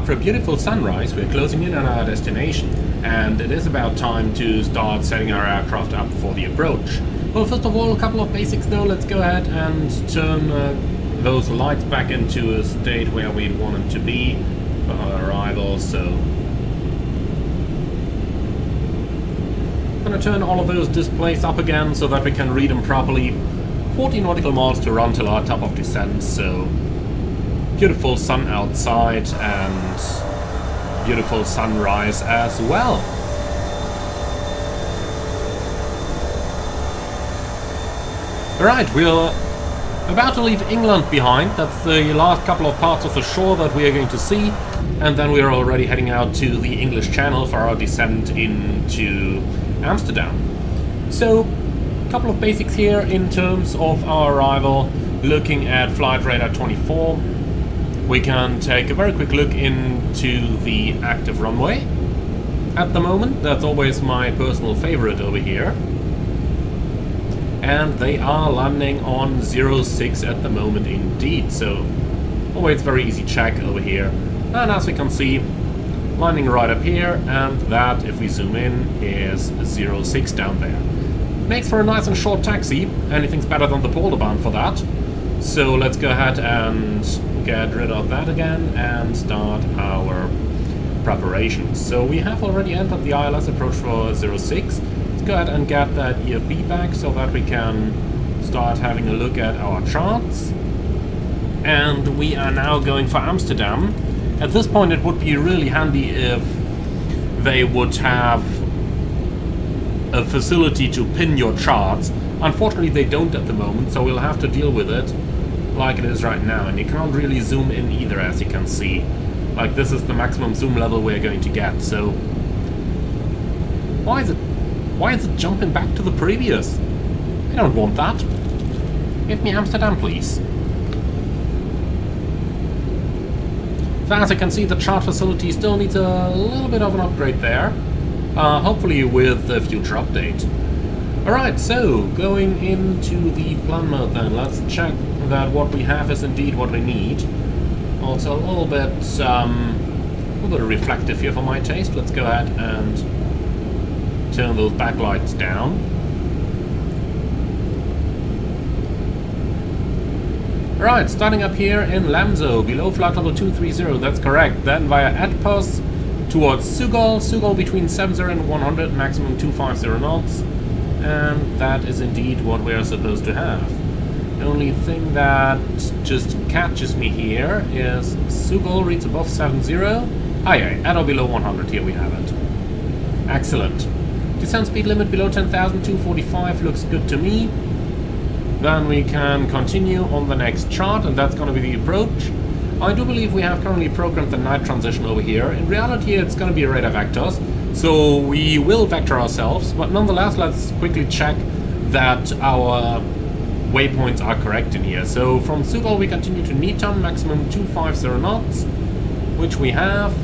after a beautiful sunrise, we're closing in on our destination, and it is about time to start setting our aircraft up for the approach. Well, first of all, a couple of basics though. Let's go ahead and turn those lights back into a state where we want them to be for our arrival. So I'm going to turn all of those displays up again so that we can read them properly. 40 nautical miles to run till our top of descent, so beautiful sun outside and beautiful sunrise as well. Alright, we're about to leave England behind. That's the last couple of parts of the shore that we are going to see, and then we are already heading out to the English Channel for our descent into Amsterdam. So, a couple of basics here in terms of our arrival. Looking at flight radar 24, we can take a very quick look into the active runway. At the moment, that's always my personal favorite over here. And they are landing on 06 at the moment indeed, so always very easy check over here. And as we can see, landing right up here, and that, if we zoom in, is 06 down there. Makes for a nice and short taxi. Anything's better than the polar band for that. So let's go ahead and get rid of that again and start our preparations. So we have already entered the ILS approach for 06. Let's go ahead and get that EFB back so that we can start having a look at our charts. And we are now going for Amsterdam. At this point it would be really handy if they would have a facility to pin your charts. Unfortunately they don't at the moment, so we'll have to deal with it like it is right now, and you can't really zoom in either, as you can see. Like, this is the maximum zoom level we're going to get, so why is it jumping back to the previous? I don't want that. Give me Amsterdam, please. So as you can see, the chart facility still needs a little bit of an upgrade there. Hopefully with a future update. Alright, so going into the plan mode then, let's check that what we have is indeed what we need. Also a little bit reflective here for my taste. Let's go ahead and turn those backlights down. Alright, starting up here in Lamzo, below flight level 230, that's correct. Then via Adpos towards Sugal between 70 and 100, maximum 250 knots. And that is indeed what we are supposed to have. The only thing that just catches me here is Sugal reads above 70. Ah yeah, at or below 100, here we have it. Excellent. Descent speed limit below 10,000, 245 looks good to me. Then we can continue on the next chart, and that's going to be the approach. I do believe we have currently programmed the night transition over here. In reality, it's going to be radar vectors, so we will vector ourselves, but nonetheless, let's quickly check that our waypoints are correct in here. So from Sugal we continue to Neaton, maximum 250 knots, which we have.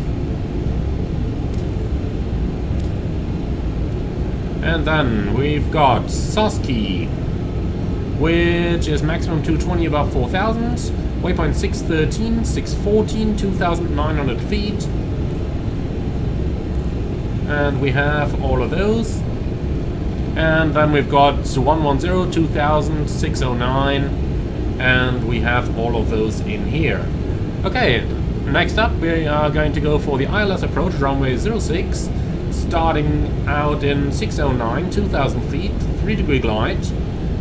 And then we've got Soski, which is maximum 220 above 4,000. Waypoint 613, 614, 2,900 feet. And we have all of those. And then we've got 110, 2000, 609. And we have all of those in here. Okay, next up we are going to go for the ILS approach, runway 06. Starting out in 609, 2,000 feet, 3-degree glide.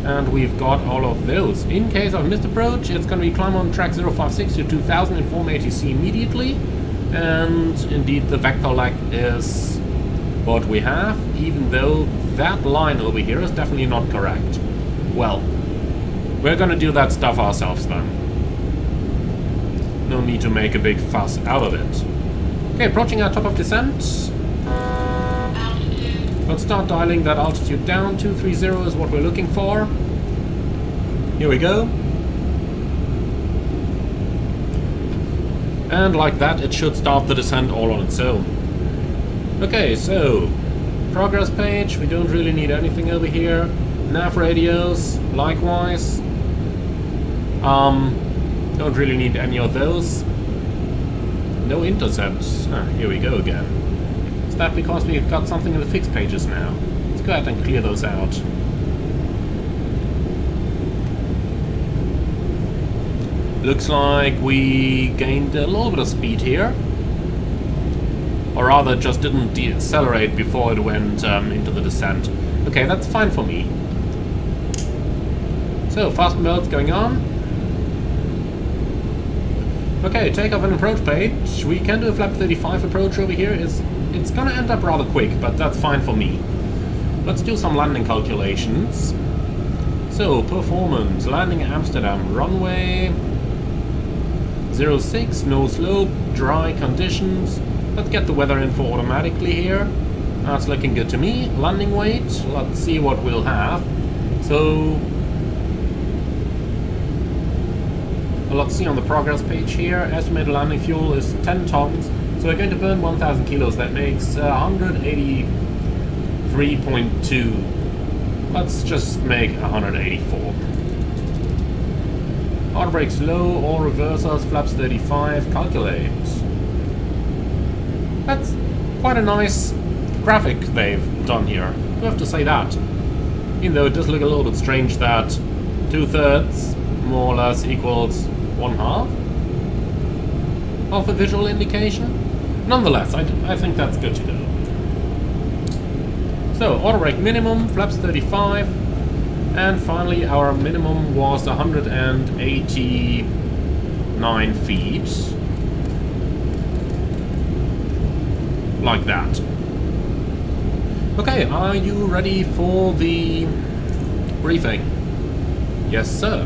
And we've got all of those. In case of missed approach, it's going to be climb on track 056 to 2000, inform ATC immediately. And indeed the vector lag is what we have, even though that line over here is definitely not correct. Well, we're going to do that stuff ourselves then. No need to make a big fuss out of it. Okay, approaching our top of descent. Let's start dialing that altitude down. 230 is what we're looking for. Here we go. And like that, it should start the descent all on its own. Okay, so progress page. We don't really need anything over here. Nav radios, likewise. Don't really need any of those. No intercepts. Ah, here we go again. Is that because we've got something in the fixed pages now? Let's go ahead and clear those out. Looks like we gained a little bit of speed here. Or rather, just didn't decelerate before it went into the descent. Okay, that's fine for me. So, fast melt's going on. Okay, takeoff and approach page. We can do a flap 35 approach over here. It's gonna end up rather quick, but that's fine for me. Let's do some landing calculations. So, performance, landing Amsterdam, runway 06, no slope, dry conditions. Let's get the weather info automatically here. That's looking good to me. Landing weight, let's see what we'll have. So, let's see on the progress page here. Estimated landing fuel is 10 tons. So we're going to burn 1,000 kilos. That makes 183.2. Let's just make 184. Auto brakes low, all reversers, flaps 35, calculate. That's quite a nice graphic they've done here. I have to say that. Even though it does look a little bit strange that 2/3 more or less equals 1/2 of a visual indication. Nonetheless, I think that's good to go. So, auto brake minimum, flaps 35, and finally our minimum was 189 feet. Like that. Okay, are you ready for the briefing? Yes, sir.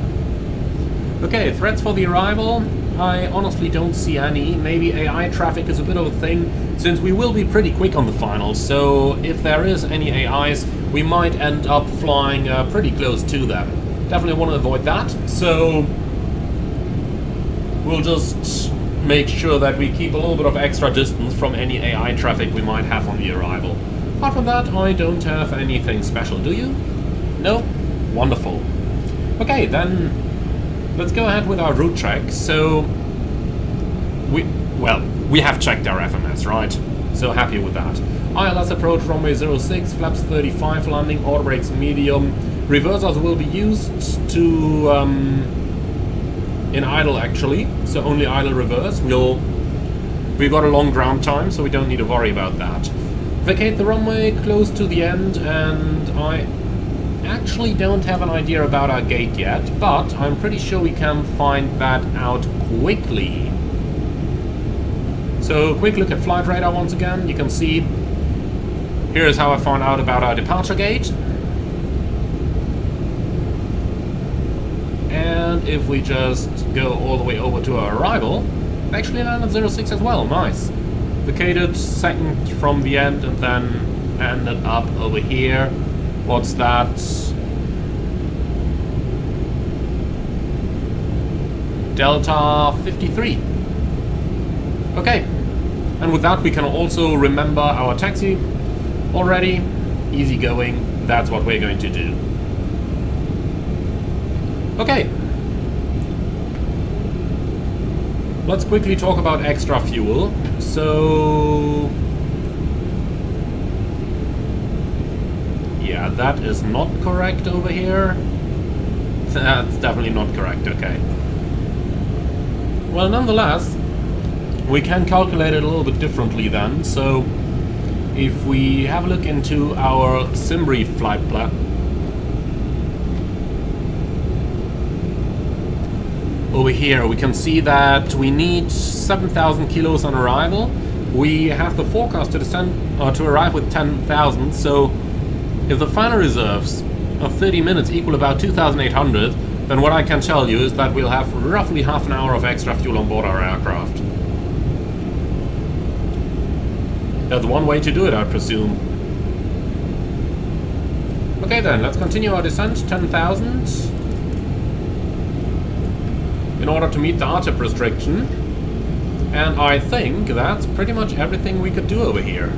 Okay, threats for the arrival. I honestly don't see any. Maybe AI traffic is a bit of a thing, since we will be pretty quick on the finals, so if there is any AIs, we might end up flying pretty close to them. Definitely want to avoid that, so we'll just make sure that we keep a little bit of extra distance from any AI traffic we might have on the arrival. Apart from that, I don't have anything special, do you? No? Wonderful. Okay, then let's go ahead with our route check. So, we have checked our FMS, right? So happy with that. ILS approach runway 06, flaps 35, landing, auto brakes medium. Reversers will be used to in idle actually, so only idle reverse. We've got a long ground time, so we don't need to worry about that. Vacate the runway close to the end, and I actually don't have an idea about our gate yet, but I'm pretty sure we can find that out quickly. So, quick look at flight radar once again. You can see, here's how I found out about our departure gate. And if we just go all the way over to our arrival, it actually landed 06 as well, nice. Vacated second from the end and then ended up over here. What's that? Delta 53. Okay, and with that we can also remember our taxi already. Easy going, that's what we're going to do. Okay. Let's quickly talk about extra fuel. So, yeah, that is not correct over here. That's definitely not correct, okay. Well, nonetheless, we can calculate it a little bit differently then. So, if we have a look into our Simri flight plan, over here we can see that we need 7,000 kilos on arrival. We have the forecast to descend or to arrive with 10,000. So, if the final reserves of 30 minutes equal about 2,800, then what I can tell you is that we'll have roughly half an hour of extra fuel on board our aircraft. That's one way to do it, I presume. Okay then, let's continue our descent, 10,000. In order to meet the RTIP restriction. And I think that's pretty much everything we could do over here.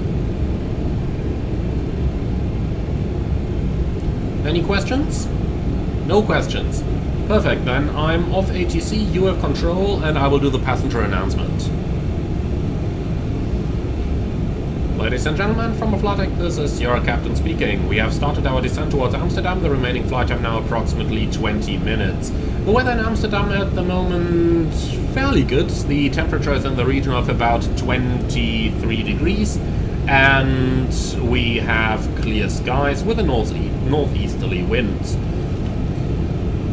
Any questions? No questions. Perfect, then I'm off ATC, you have control, and I will do the passenger announcement. Ladies and gentlemen, from a flight deck, this is your captain speaking. We have started our descent towards Amsterdam, the remaining flight time now approximately 20 minutes. The weather in Amsterdam at the moment fairly good. The temperature is in the region of about 23 degrees and we have clear skies with a northeasterly wind.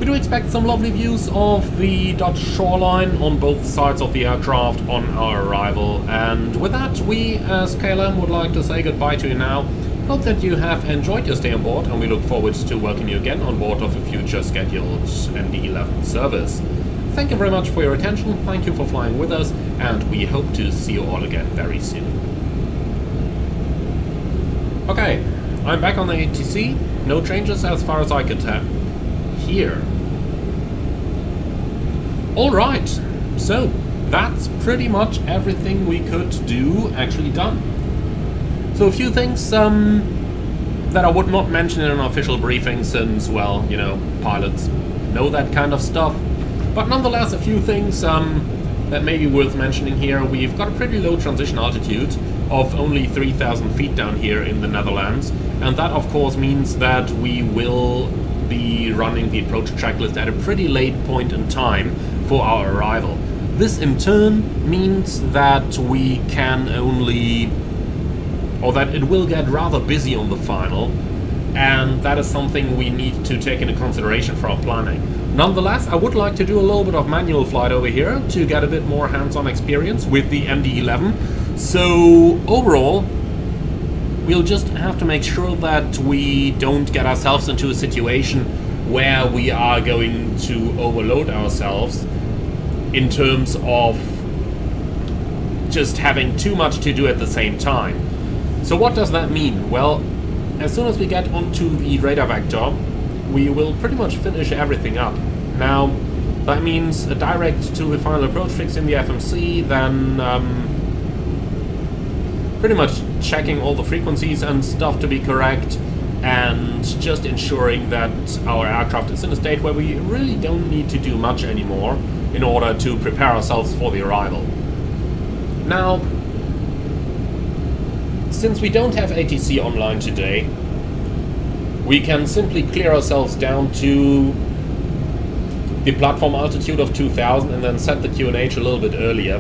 We do expect some lovely views of the Dutch shoreline on both sides of the aircraft on our arrival, and with that we as KLM would like to say goodbye to you now. Hope that you have enjoyed your stay on board, and we look forward to welcoming you again on board of a future scheduled MD-11 service. Thank you very much for your attention, thank you for flying with us, and we hope to see you all again very soon. Okay, I'm back on the ATC, no changes as far as I can tell. Here. Alright, so that's pretty much everything we could do actually done. So a few things that I would not mention in an official briefing since, well, you know, pilots know that kind of stuff. But nonetheless, a few things that may be worth mentioning here. We've got a pretty low transition altitude of only 3,000 feet down here in the Netherlands. And that of course means that we will be running the approach checklist at a pretty late point in time for our arrival. This in turn means that we can only, or that it will get rather busy on the final, and that is something we need to take into consideration for our planning. Nonetheless, I would like to do a little bit of manual flight over here to get a bit more hands-on experience with the MD-11. So overall, we'll just have to make sure that we don't get ourselves into a situation where we are going to overload ourselves in terms of just having too much to do at the same time. So what does that mean? Well, as soon as we get onto the radar vector, we will pretty much finish everything up. Now, that means a direct to the final approach fix in the FMC, then pretty much checking all the frequencies and stuff to be correct, and just ensuring that our aircraft is in a state where we really don't need to do much anymore in order to prepare ourselves for the arrival. Now, since we don't have ATC online today, we can simply clear ourselves down to the platform altitude of 2000 and then set the QNH a little bit earlier,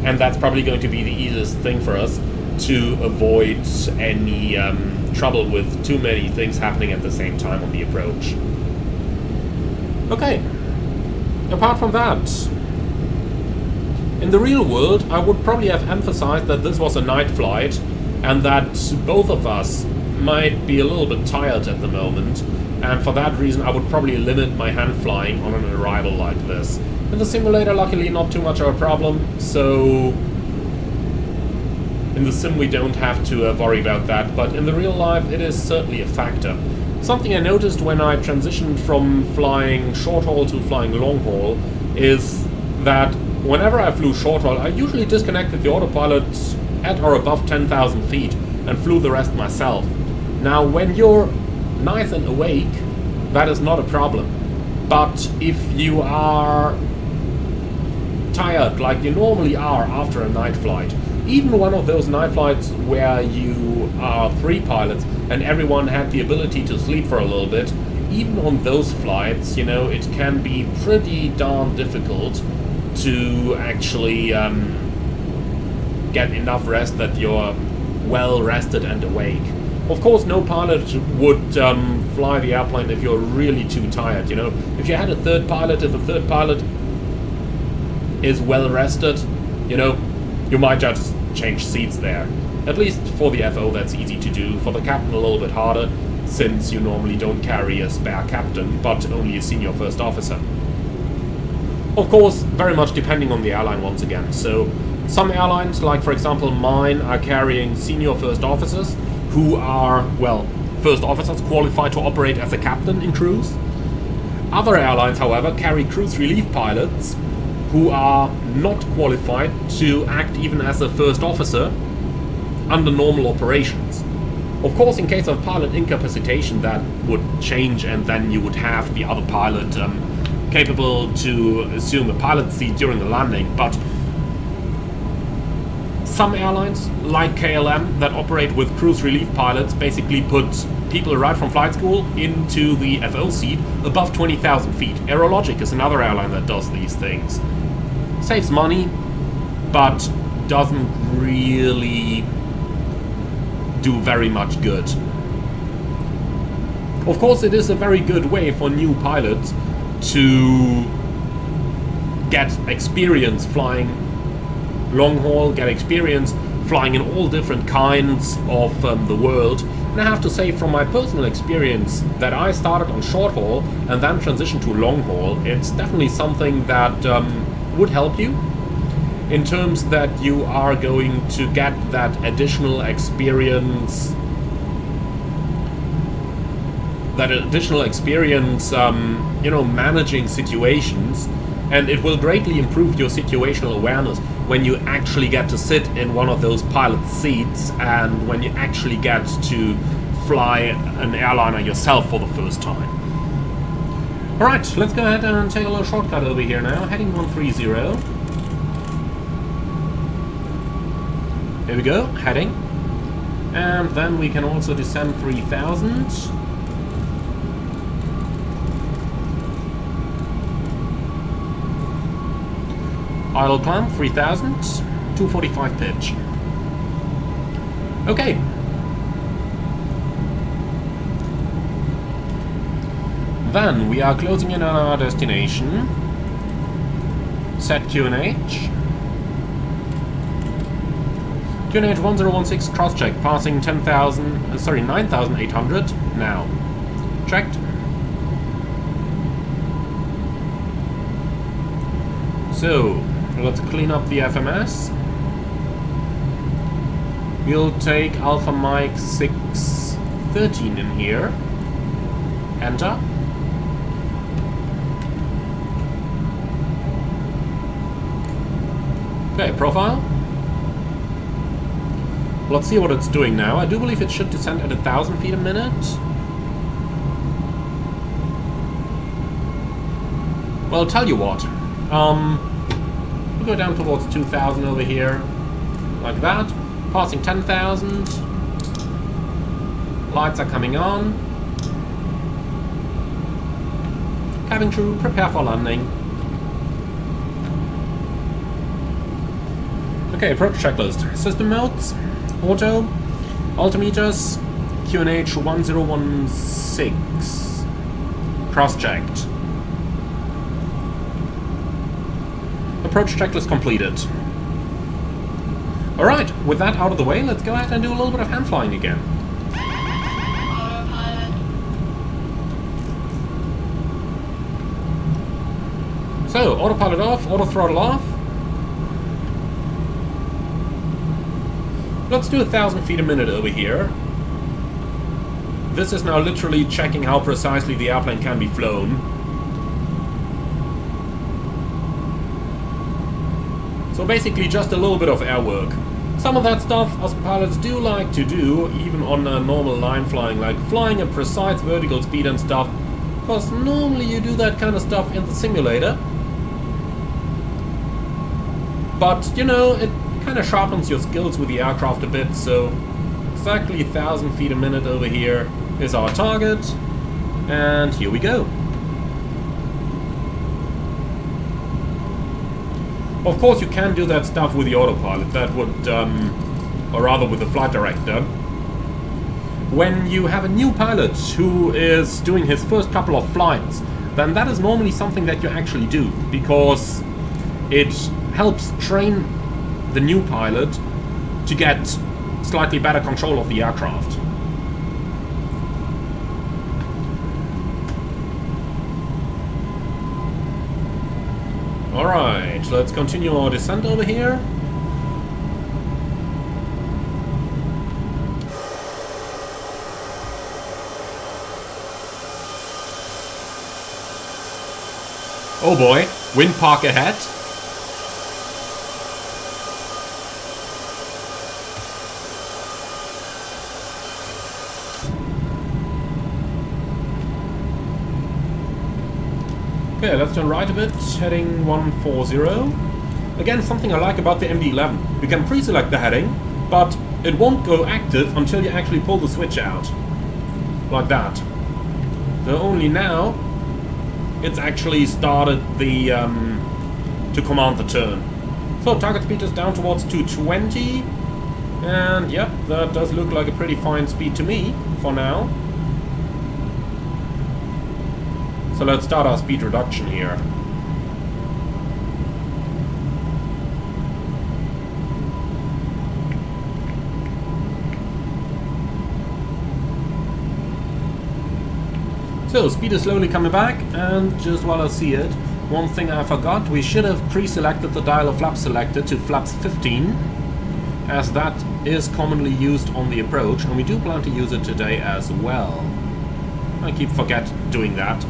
and that's probably going to be the easiest thing for us to avoid any trouble with too many things happening at the same time on the approach. Okay, apart from that, in the real world I would probably have emphasized that this was a night flight and that both of us might be a little bit tired at the moment, and for that reason I would probably limit my hand flying on an arrival like this. In the simulator, luckily not too much of a problem, so in the sim we don't have to worry about that, but in the real life it is certainly a factor. Something I noticed when I transitioned from flying short haul to flying long haul is that whenever I flew short haul, I usually disconnected the autopilot at or above 10,000 feet and flew the rest myself. Now when you're nice and awake, that is not a problem, but if you are tired like you normally are after a night flight, even one of those night flights where you are 3 pilots and everyone had the ability to sleep for a little bit, even on those flights, you know, it can be pretty darn difficult to actually get enough rest that you're well rested and awake. Of course, no pilot would fly the airplane if you're really too tired, you know. If you had a third pilot, if the third pilot is well rested, you know, you might just change seats there. At least for the FO that's easy to do. For the captain a little bit harder, since you normally don't carry a spare captain, but only a senior first officer. Of course, very much depending on the airline once again. So some airlines, like for example mine, are carrying senior first officers who are, well, first officers qualified to operate as a captain in cruise. Other airlines, however, carry cruise relief pilots who are not qualified to act even as a first officer under normal operations. Of course, in case of pilot incapacitation, that would change, and then you would have the other pilot capable to assume a pilot seat during the landing, but Some airlines, like KLM, that operate with cruise relief pilots, basically put people right from flight school into the FO seat above 20,000 feet. Aerologic is another airline that does these things. Saves money, but doesn't really do very much good. Of course, it is a very good way for new pilots to get experience flying long haul, get experience flying in all different kinds of the world. And I have to say, from my personal experience, that I started on short haul and then transitioned to long haul, it's definitely something that would help you in terms that you are going to get that additional experience, you know, managing situations, and it will greatly improve your situational awareness when you actually get to sit in one of those pilot seats and when you actually get to fly an airliner yourself for the first time. Alright, let's go ahead and take a little shortcut over here now, heading 130. Here we go, heading. And then we can also descend 3000. Idle climb 3000, 245 pitch. Okay. Then we are closing in on our destination. Set QNH. QNH 1016 cross check, passing 9,800 now. Checked. So, let's clean up the FMS. We'll take Alpha Mike 613 in here. Enter. Okay, profile. Let's see what it's doing now. I do believe it should descend at 1,000 feet a minute. Well, I'll tell you what. We'll go down towards 2,000 over here, like that. Passing 10,000. Lights are coming on. Cabin crew, prepare for landing. Okay, approach checklist. System modes, auto, altimeters, QNH 1016. Cross-checked. Approach checklist completed. Alright, with that out of the way, let's go ahead and do a little bit of hand flying again.
Autopilot.
So, autopilot off, auto throttle off. Let's do 1,000 feet a minute over here. This is now literally checking how precisely the airplane can be flown. So basically just a little bit of air work. Some of that stuff us pilots do like to do, even on a normal line flying, like flying a precise vertical speed and stuff. Because normally you do that kind of stuff in the simulator. But, you know, it kind of sharpens your skills with the aircraft a bit, so exactly 1,000 feet a minute over here is our target. And here we go. Of course, you can do that stuff with the autopilot. That would, or rather with the flight director. When you have a new pilot who is doing his first couple of flights, then that is normally something that you actually do, because it helps train the new pilot to get slightly better control of the aircraft. Alright, let's continue our descent over here. Oh boy, wind park ahead. Okay, let's turn right a bit, heading 140. Again, something I like about the MD-11. You can pre-select the heading, but it won't go active until you actually pull the switch out. Like that. So only now it's actually started the to command the turn. So target speed is down towards 220, and yep, that does look like a pretty fine speed to me for now. So let's start our speed reduction here. So, speed is slowly coming back, and just while I see it, one thing I forgot, we should have pre-selected the dial of flap selector to flaps 15, as that is commonly used on the approach, and we do plan to use it today as well. I keep forget doing that.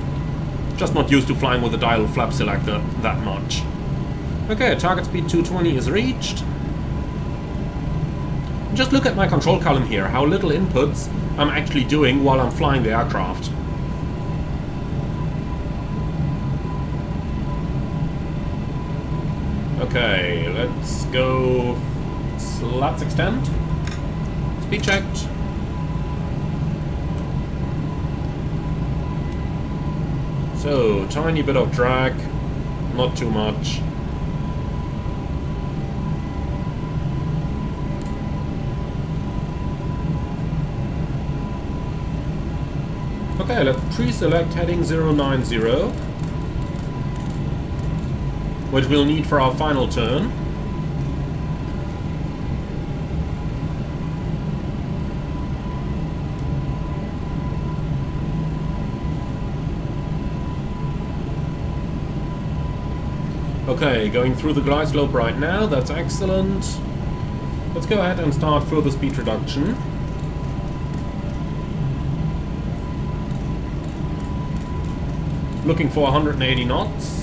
Just not used to flying with the dial of flap selector that much. Okay, target speed 220 is reached. Just look at my control column here, how little inputs I'm actually doing while I'm flying the aircraft. Okay, let's go slats extend. Speed checked. So, tiny bit of drag, not too much. Okay, let's pre-select heading 090. Which we'll need for our final turn. Okay, going through the glide slope right now, that's excellent. Let's go ahead and start further speed reduction. Looking for 180 knots.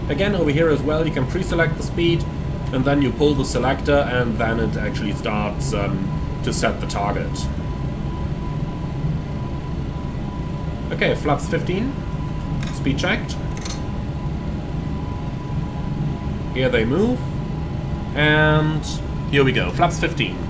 Again, over here as well, you can pre-select the speed, and then you pull the selector, and then it actually starts to set the target. Okay, flaps 15, speed checked. Here they move, and here we go, flaps 15.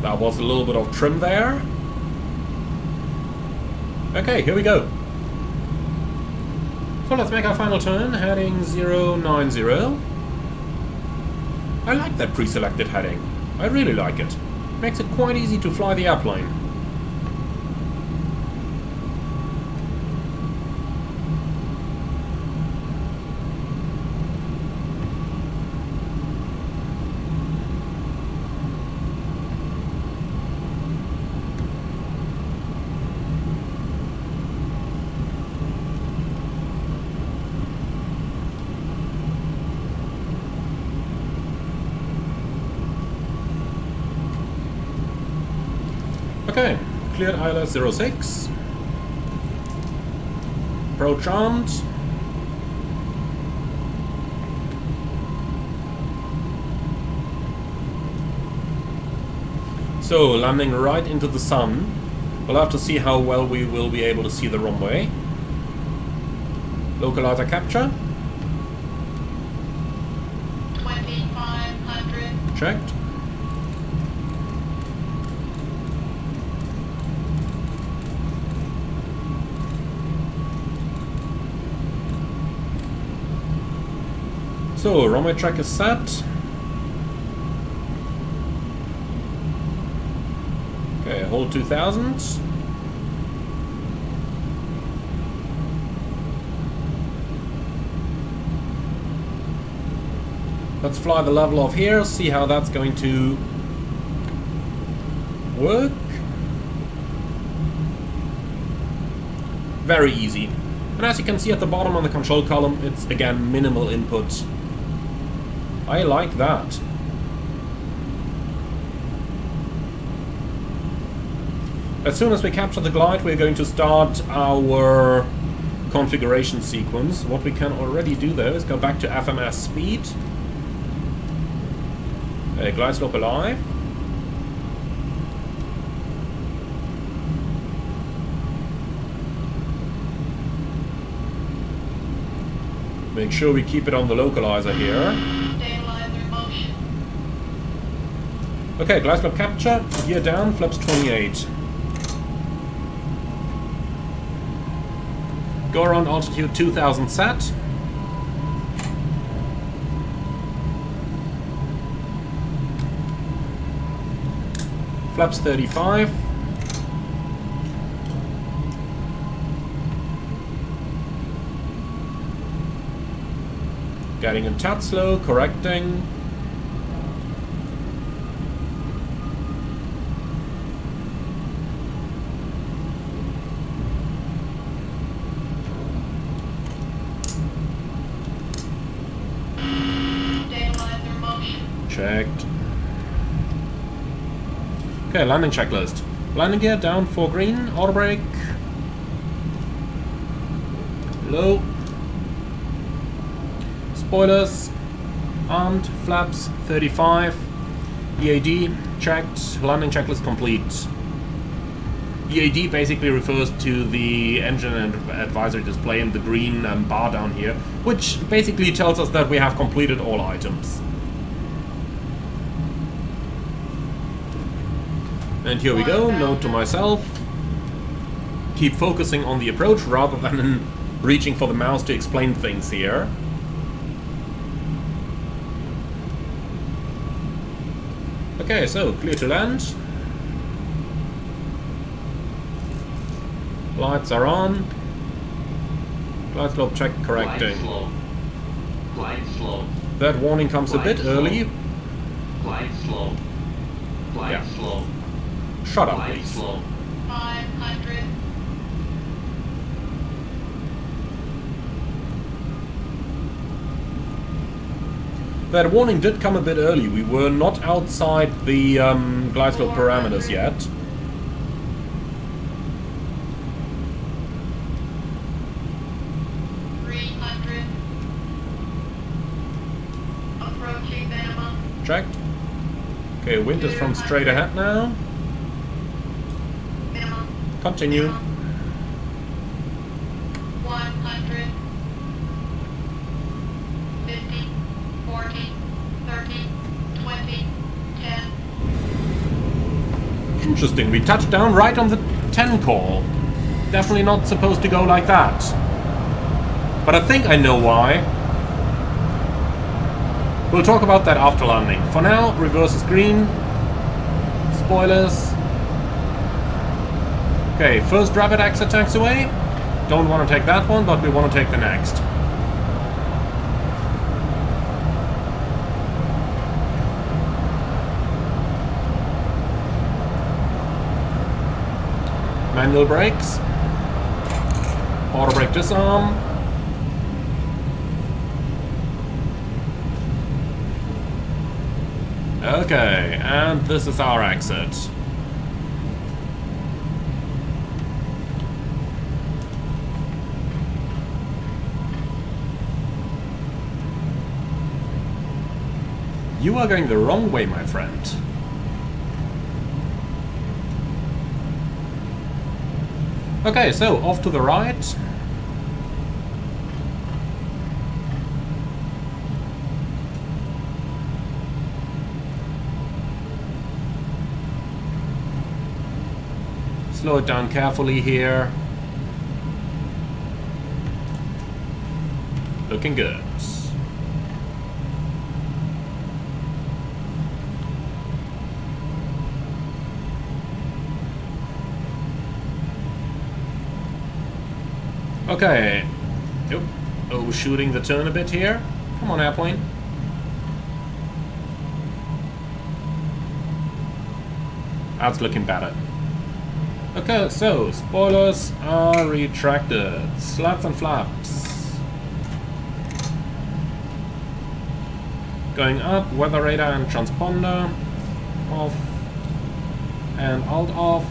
That was a little bit of trim there. Okay, here we go. So let's make our final turn, heading 090. I like that pre-selected heading. I really like it. Makes it quite easy to fly the airplane. Okay, cleared ILS 06. Approach armed. So, landing right into the sun. We'll have to see how well we will be able to see the runway. Localizer capture.
2500.
Checked. So, runway track is set. Okay, hold 2000. Let's fly the level off here, see how that's going to work. Very easy. And as you can see at the bottom on the control column, it's again minimal input. I like that. As soon as we capture the glide, we're going to start our configuration sequence. What we can already do though is go back to FMS speed. Glide slope alive. Make sure we keep it on the localizer here.
Stabilizer motion.
Okay, glide slope capture, gear down, flaps 28. Go around altitude 2000 set. Flaps 35. Getting a tad slow, correcting.
Stabilizer motion.
Checked. Okay, landing checklist. Landing gear down for green, auto brake. Low. Spoilers. Armed, flaps 35. EAD checked, landing checklist complete. EAD basically refers to the engine and advisory display in the green bar down here, which basically tells us that we have completed all items. And here we go, note to myself, keep focusing on the approach rather than reaching for the mouse to explain things here. Okay, so clear to land. Lights are on. Glide slope check correcting.
Glide slow.
That warning comes a bit early.
Glide slow. Glide
Yeah.
slow.
Shut up,
Glide
please.
slow.
500.
That warning did come a bit early. We were not outside the glide slope parameters yet.
Approaching minimum.
Checked. Okay, wind is from straight ahead now.
Minimum.
Continue.
100. 50. 40. 30. 20. 10.
Interesting, we touched down right on the 10 call. Definitely not supposed to go like that. But I think I know why. We'll talk about that after landing. For now, reverse is green. Spoilers. Okay, first rapid exit taxiway. Don't want to take that one, but we want to take the next. Manual brakes. Auto brake disarm. Okay, and this is our exit. You are going the wrong way, my friend. Okay, so off to the right. Slow it down carefully here. Looking good. Okay. Yep. Oh, shooting the turn a bit here. Come on, airplane. That's looking better. Okay, so spoilers are retracted. Slats and flaps. Going up, weather radar and transponder. Off. And alt off.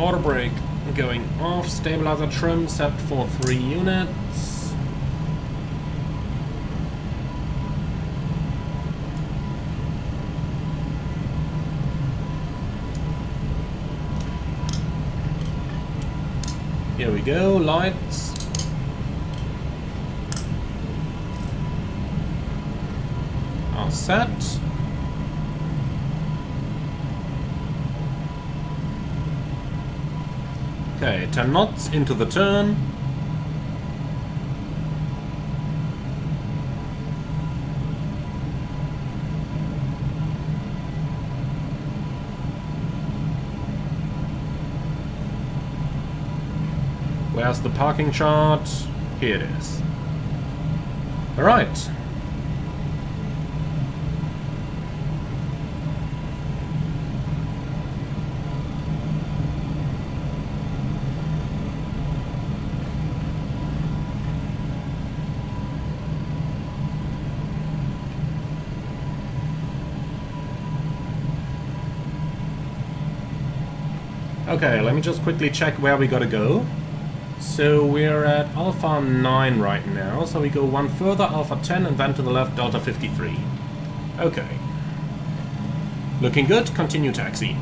Auto brake going off. Stabilizer trim set for 3 units. Here we go, lights. Are set. Okay, 10 knots into the turn. Where's the parking chart? Here it is. Alright. Okay, let me just quickly check where we gotta go. So we're at Alpha 9 right now, so we go one further, Alpha 10, and then to the left, Delta 53. Okay. Looking good, continue taxi.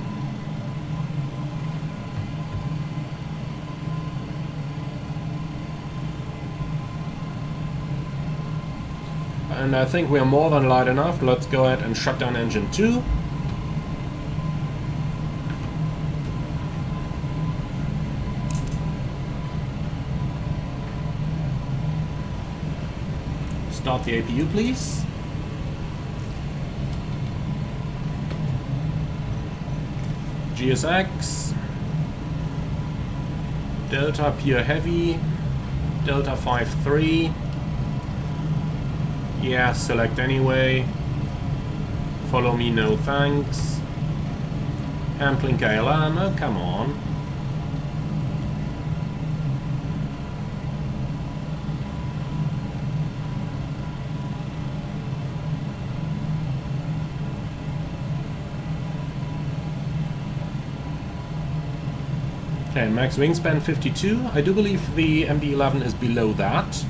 And I think we're more than light enough. Let's go ahead and shut down engine 2. Start the APU, please. GSX. Delta Pure Heavy. Delta 5-3. Yeah, select anyway. Follow me, no thanks. Handling KLM, oh come on. Okay, max wingspan 52. I do believe the MD-11 is below that.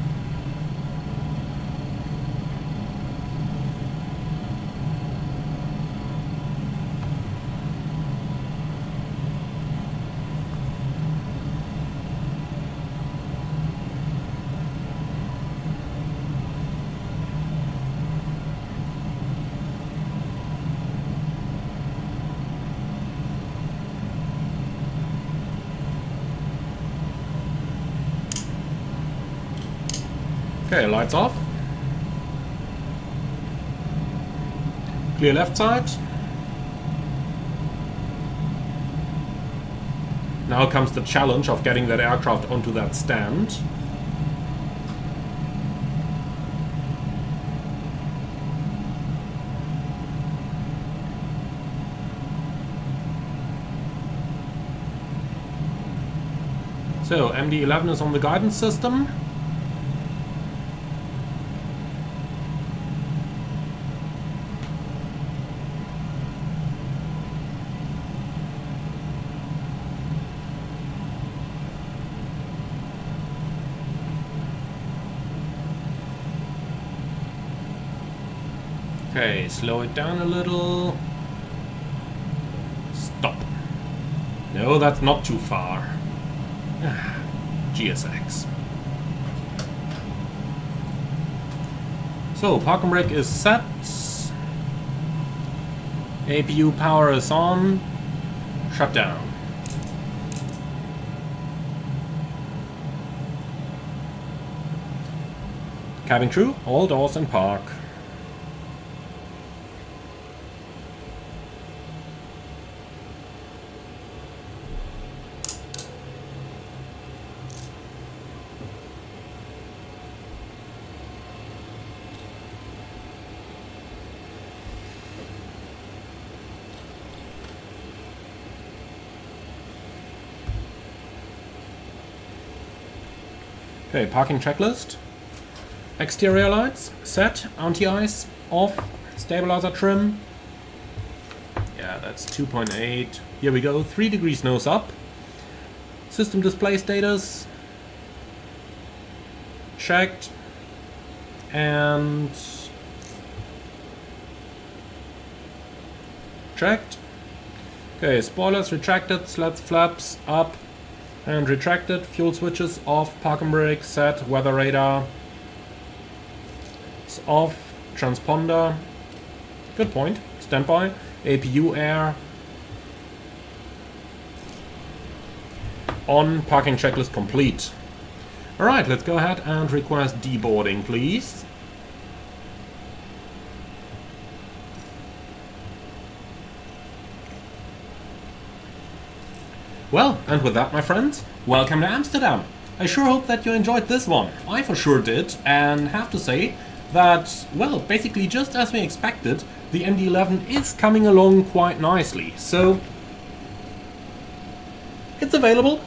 Okay, lights off. Clear left side. Now comes the challenge of getting that aircraft onto that stand. So, MD-11 is on the guidance system. Okay, slow it down a little. Stop. No, that's not too far. GSX. So, parking brake is set. APU power is on. Shut down. Cabin crew, all doors and park. Okay, parking checklist. Exterior lights, set, anti-ice, off, stabilizer trim. Yeah, that's 2.8. Here we go, 3 degrees nose up. System display status. Checked. And checked. Okay, spoilers retracted, slats flaps up and retracted, fuel switches off, parking brake set, weather radar is off, transponder, good point, standby, APU air on, parking checklist complete. Alright, let's go ahead and request deboarding, please. Well, and with that, my friends, welcome to Amsterdam. I sure hope that you enjoyed this one. I for sure did, and have to say that, well, basically just as we expected, the MD-11 is coming along quite nicely. So, it's available.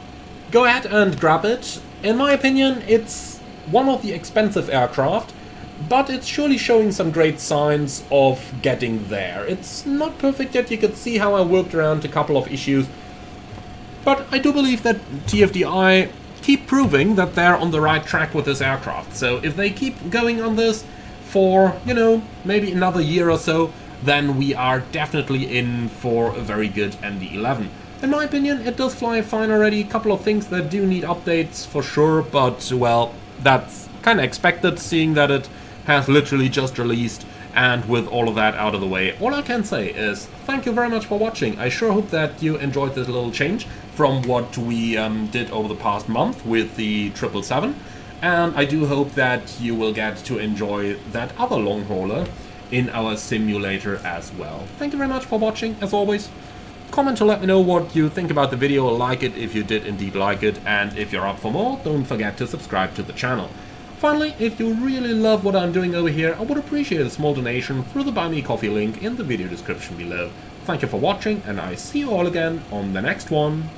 Go ahead and grab it. In my opinion, it's one of the expensive aircraft, but it's surely showing some great signs of getting there. It's not perfect yet, you could see how I worked around a couple of issues, but I do believe that TFDI keep proving that they're on the right track with this aircraft. So if they keep going on this for, you know, maybe another year or so, then we are definitely in for a very good MD-11. In my opinion, it does fly fine already. A couple of things that do need updates for sure, but, well, that's kind of expected, seeing that it has literally just released. And with all of that out of the way, all I can say is thank you very much for watching. I sure hope that you enjoyed this little change from what we did over the past month with the 777. And I do hope that you will get to enjoy that other long hauler in our simulator as well. Thank you very much for watching, as always. Comment to let me know what you think about the video, like it if you did indeed like it, and if you're up for more, don't forget to subscribe to the channel. Finally, if you really love what I'm doing over here, I would appreciate a small donation through the Buy Me Coffee link in the video description below. Thank you for watching, and I see you all again on the next one.